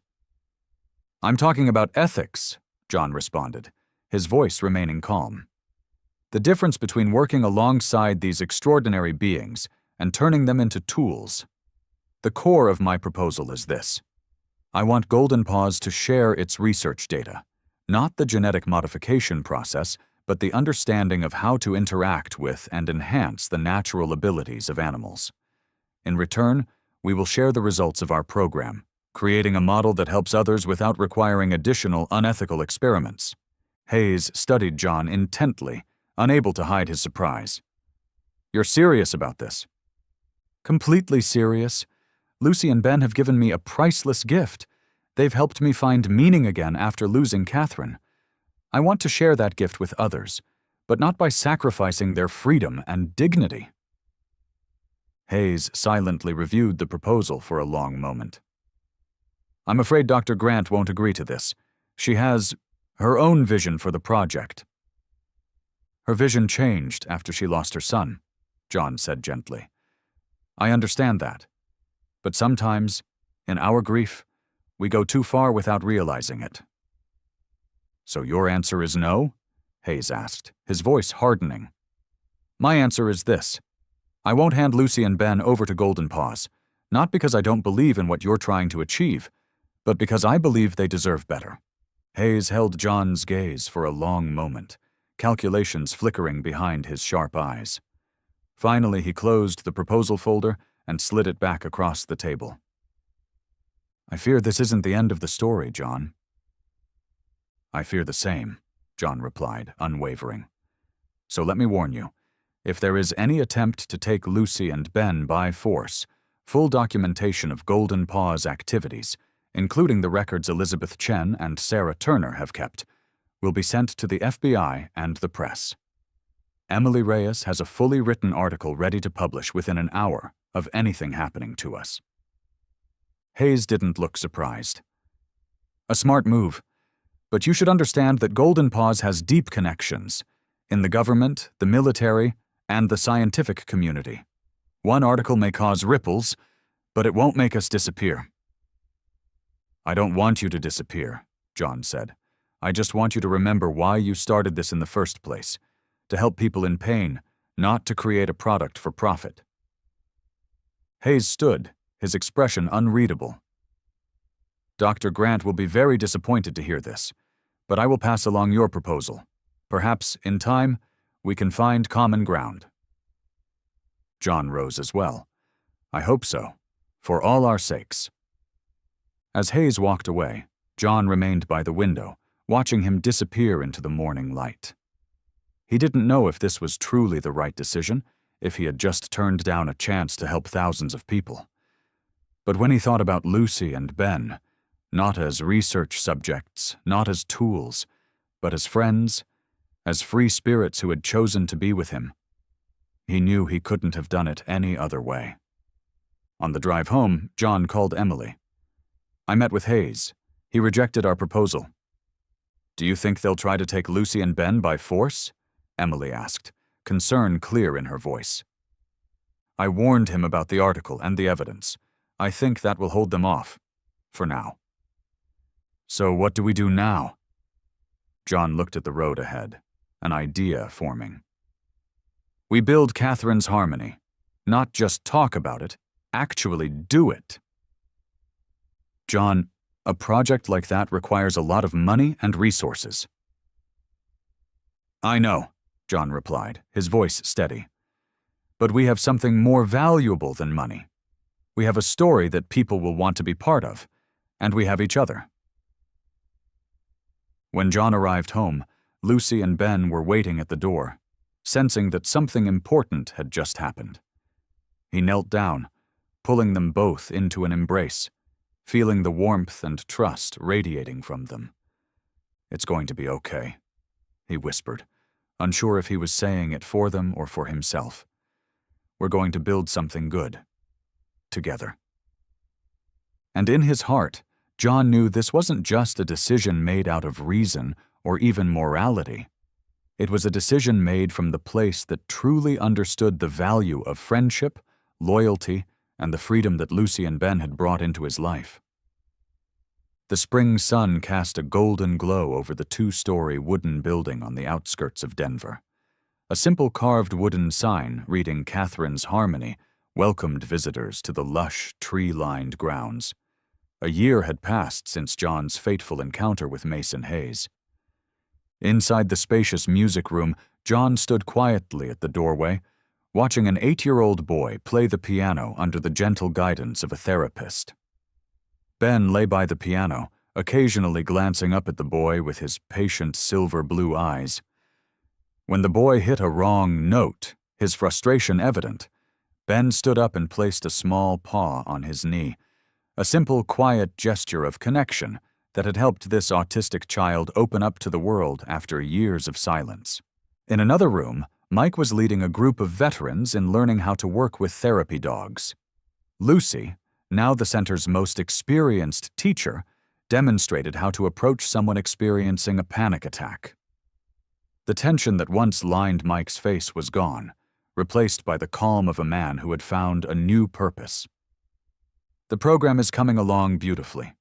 Speaker 1: I'm talking about ethics, John responded, his voice remaining calm. The difference between working alongside these extraordinary beings and turning them into tools. The core of my proposal is this. I want Golden Paws to share its research data, not the genetic modification process, but the understanding of how to interact with and enhance the natural abilities of animals. In return, we will share the results of our program, creating a model that helps others without requiring additional unethical experiments. Hayes studied John intently, unable to hide his surprise. You're serious about this? Completely serious. Lucy and Ben have given me a priceless gift. They've helped me find meaning again after losing Catherine. I want to share that gift with others, but not by sacrificing their freedom and dignity. Hayes silently reviewed the proposal for a long moment. I'm afraid Dr. Grant won't agree to this. She has her own vision for the project. Her vision changed after she lost her son, John said gently. I understand that. But sometimes, in our grief, we go too far without realizing it. So your answer is no? Hayes asked, his voice hardening. My answer is this. I won't hand Lucy and Ben over to Golden Paws, not because I don't believe in what you're trying to achieve, but because I believe they deserve better. Hayes held John's gaze for a long moment, calculations flickering behind his sharp eyes. Finally, he closed the proposal folder and slid it back across the table. I fear this isn't the end of the story, John. I fear the same, John replied, unwavering. So let me warn you, if there is any attempt to take Lucy and Ben by force, full documentation of Golden Paws activities, including the records Elizabeth Chen and Sarah Turner have kept, will be sent to the FBI and the press. Emily Reyes has a fully written article ready to publish within an hour of anything happening to us. Hayes didn't look surprised. A smart move, but you should understand that Golden Paws has deep connections in the government, the military, and the scientific community. One article may cause ripples, but it won't make us disappear. I don't want you to disappear, John said. I just want you to remember why you started this in the first place, to help people in pain, not to create a product for profit. Hayes stood, his expression unreadable. Dr. Grant will be very disappointed to hear this, but I will pass along your proposal. Perhaps, in time, we can find common ground. John rose as well. I hope so, for all our sakes. As Hayes walked away, John remained by the window, watching him disappear into the morning light. He didn't know if this was truly the right decision, if he had just turned down a chance to help thousands of people. But when he thought about Lucy and Ben, not as research subjects, not as tools, but as friends, as free spirits who had chosen to be with him, he knew he couldn't have done it any other way. On the drive home, John called Emily. I met with Hayes. He rejected our proposal. Do you think they'll try to take Lucy and Ben by force? Emily asked, concern clear in her voice. I warned him about the article and the evidence. I think that will hold them off. For now. So what do we do now? John looked at the road ahead, an idea forming. We build Catherine's Harmony. Not just talk about it, actually do it. John, a project like that requires a lot of money and resources. I know, John replied, his voice steady. But we have something more valuable than money. We have a story that people will want to be part of, and we have each other. When John arrived home, Lucy and Ben were waiting at the door, sensing that something important had just happened. He knelt down, pulling them both into an embrace, feeling the warmth and trust radiating from them. It's going to be okay, he whispered, unsure if he was saying it for them or for himself. We're going to build something good. Together. And in his heart, John knew this wasn't just a decision made out of reason or even morality. It was a decision made from the place that truly understood the value of friendship, loyalty, and the freedom that Lucy and Ben had brought into his life. The spring sun cast a golden glow over the two-story wooden building on the outskirts of Denver. A simple carved wooden sign reading Catherine's Harmony welcomed visitors to the lush, tree-lined grounds. A year had passed since John's fateful encounter with Mason Hayes. Inside the spacious music room, John stood quietly at the doorway, watching an 8-year-old boy play the piano under the gentle guidance of a therapist. Ben lay by the piano, occasionally glancing up at the boy with his patient silver-blue eyes. When the boy hit a wrong note, his frustration evident, Ben stood up and placed a small paw on his knee, a simple, quiet gesture of connection that had helped this autistic child open up to the world after years of silence. In another room, Mike was leading a group of veterans in learning how to work with therapy dogs. Lucy, now the center's most experienced teacher, demonstrated how to approach someone experiencing a panic attack. The tension that once lined Mike's face was gone, replaced by the calm of a man who had found a new purpose. The program is coming along beautifully,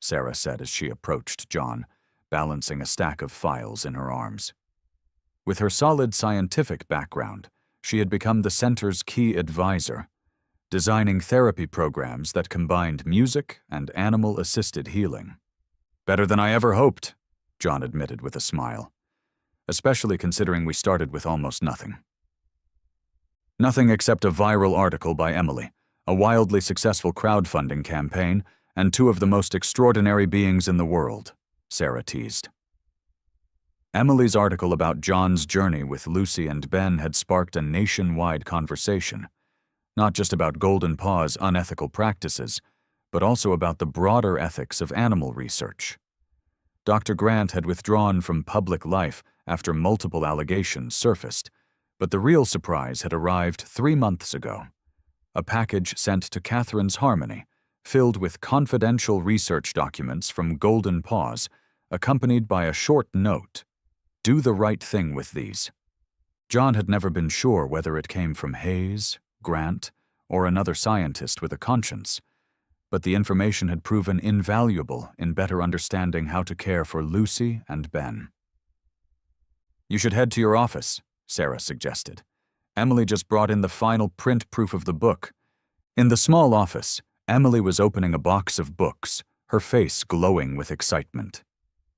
Speaker 1: Sarah said as she approached John, balancing a stack of files in her arms. With her solid scientific background, she had become the center's key advisor, designing therapy programs that combined music and animal-assisted healing. Better than I ever hoped, John admitted with a smile, especially considering we started with almost nothing. Nothing except a viral article by Emily, a wildly successful crowdfunding campaign, and two of the most extraordinary beings in the world, Sarah teased. Emily's article about John's journey with Lucy and Ben had sparked a nationwide conversation, not just about Golden Paw's unethical practices, but also about the broader ethics of animal research. Dr. Grant had withdrawn from public life after multiple allegations surfaced, but the real surprise had arrived 3 months ago. A package sent to Catherine's Harmony, filled with confidential research documents from Golden Paws, accompanied by a short note. Do the right thing with these. John had never been sure whether it came from Hayes, Grant, or another scientist with a conscience, but the information had proven invaluable in better understanding how to care for Lucy and Ben. You should head to your office, Sarah suggested. Emily just brought in the final print proof of the book. In the small office, Emily was opening a box of books, her face glowing with excitement.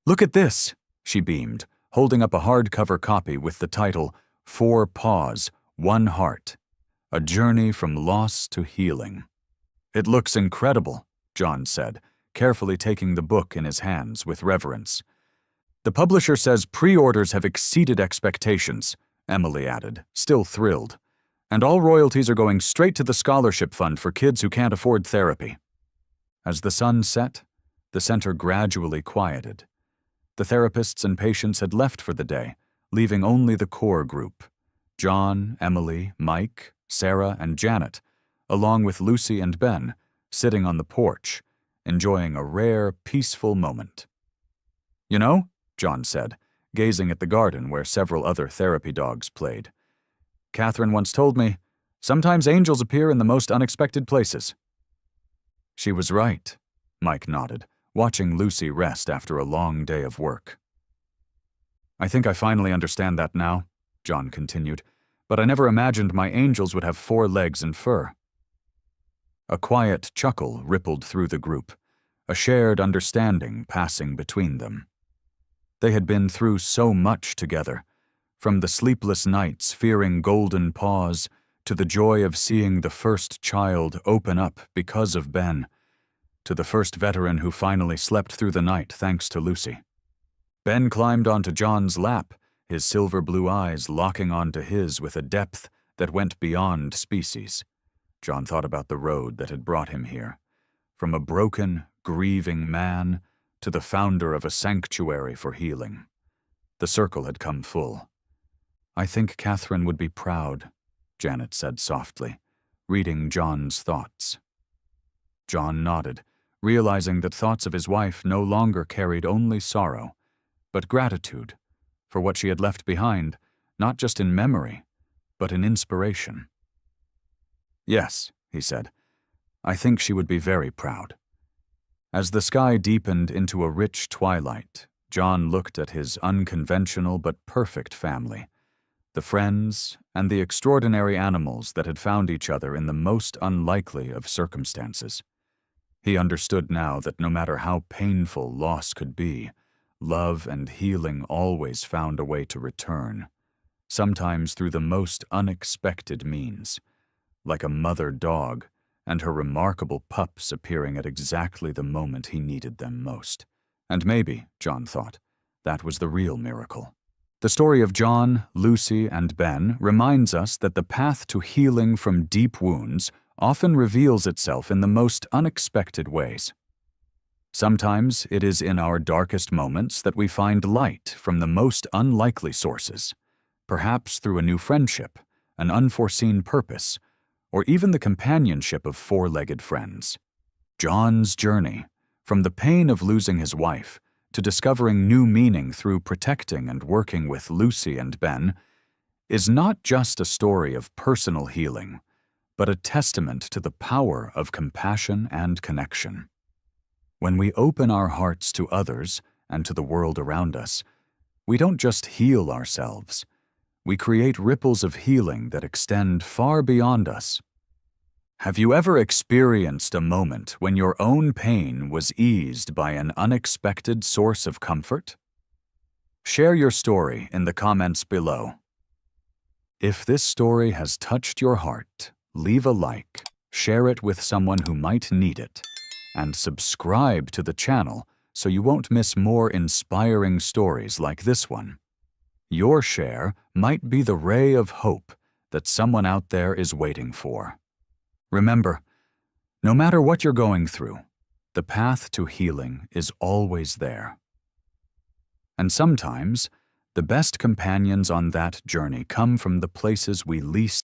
Speaker 1: Look at this, she beamed, holding up a hardcover copy with the title 4 Paws, 1 Heart, A Journey from Loss to Healing. It looks incredible, John said, carefully taking the book in his hands with reverence. The publisher says pre-orders have exceeded expectations, Emily added, still thrilled. And all royalties are going straight to the scholarship fund for kids who can't afford therapy. As the sun set, the center gradually quieted. The therapists and patients had left for the day, leaving only the core group. John, Emily, Mike, Sarah, and Janet, along with Lucy and Ben, sitting on the porch, enjoying a rare, peaceful moment. You know, John said, gazing at the garden where several other therapy dogs played. "Catherine once told me, sometimes angels appear in the most unexpected places." "She was right," Mike nodded, watching Lucy rest after a long day of work. "I think I finally understand that now," John continued, "but I never imagined my angels would have 4 legs and fur." A quiet chuckle rippled through the group, a shared understanding passing between them. They had been through so much together, from the sleepless nights fearing golden paws to the joy of seeing the first child open up because of Ben, to the first veteran who finally slept through the night thanks to Lucy. Ben climbed onto John's lap, his silver blue eyes locking onto his with a depth that went beyond species. John thought about the road that had brought him here, from a broken, grieving man to the founder of a sanctuary for healing. The circle had come full. "I think Catherine would be proud," Janet said softly, reading John's thoughts. John nodded, realizing that thoughts of his wife no longer carried only sorrow, but gratitude for what she had left behind, not just in memory, but in inspiration. "Yes," he said, "I think she would be very proud." As the sky deepened into a rich twilight, John looked at his unconventional but perfect family, the friends and the extraordinary animals that had found each other in the most unlikely of circumstances. He understood now that no matter how painful loss could be, love and healing always found a way to return, sometimes through the most unexpected means, like a mother dog and her remarkable pups appearing at exactly the moment he needed them most. And maybe, John thought, that was the real miracle. The story of John, Lucy, and Ben reminds us that the path to healing from deep wounds often reveals itself in the most unexpected ways. Sometimes it is in our darkest moments that we find light from the most unlikely sources, perhaps through a new friendship, an unforeseen purpose, or even the companionship of 4-legged friends. John's journey, from the pain of losing his wife to discovering new meaning through protecting and working with Lucy and Ben, is not just a story of personal healing, but a testament to the power of compassion and connection. When we open our hearts to others and to the world around us, we don't just heal ourselves. We create ripples of healing that extend far beyond us. Have you ever experienced a moment when your own pain was eased by an unexpected source of comfort? Share your story in the comments below. If this story has touched your heart, leave a like, share it with someone who might need it, and subscribe to the channel so you won't miss more inspiring stories like this one. Your share might be the ray of hope that someone out there is waiting for. Remember, no matter what you're going through, the path to healing is always there. And sometimes, the best companions on that journey come from the places we least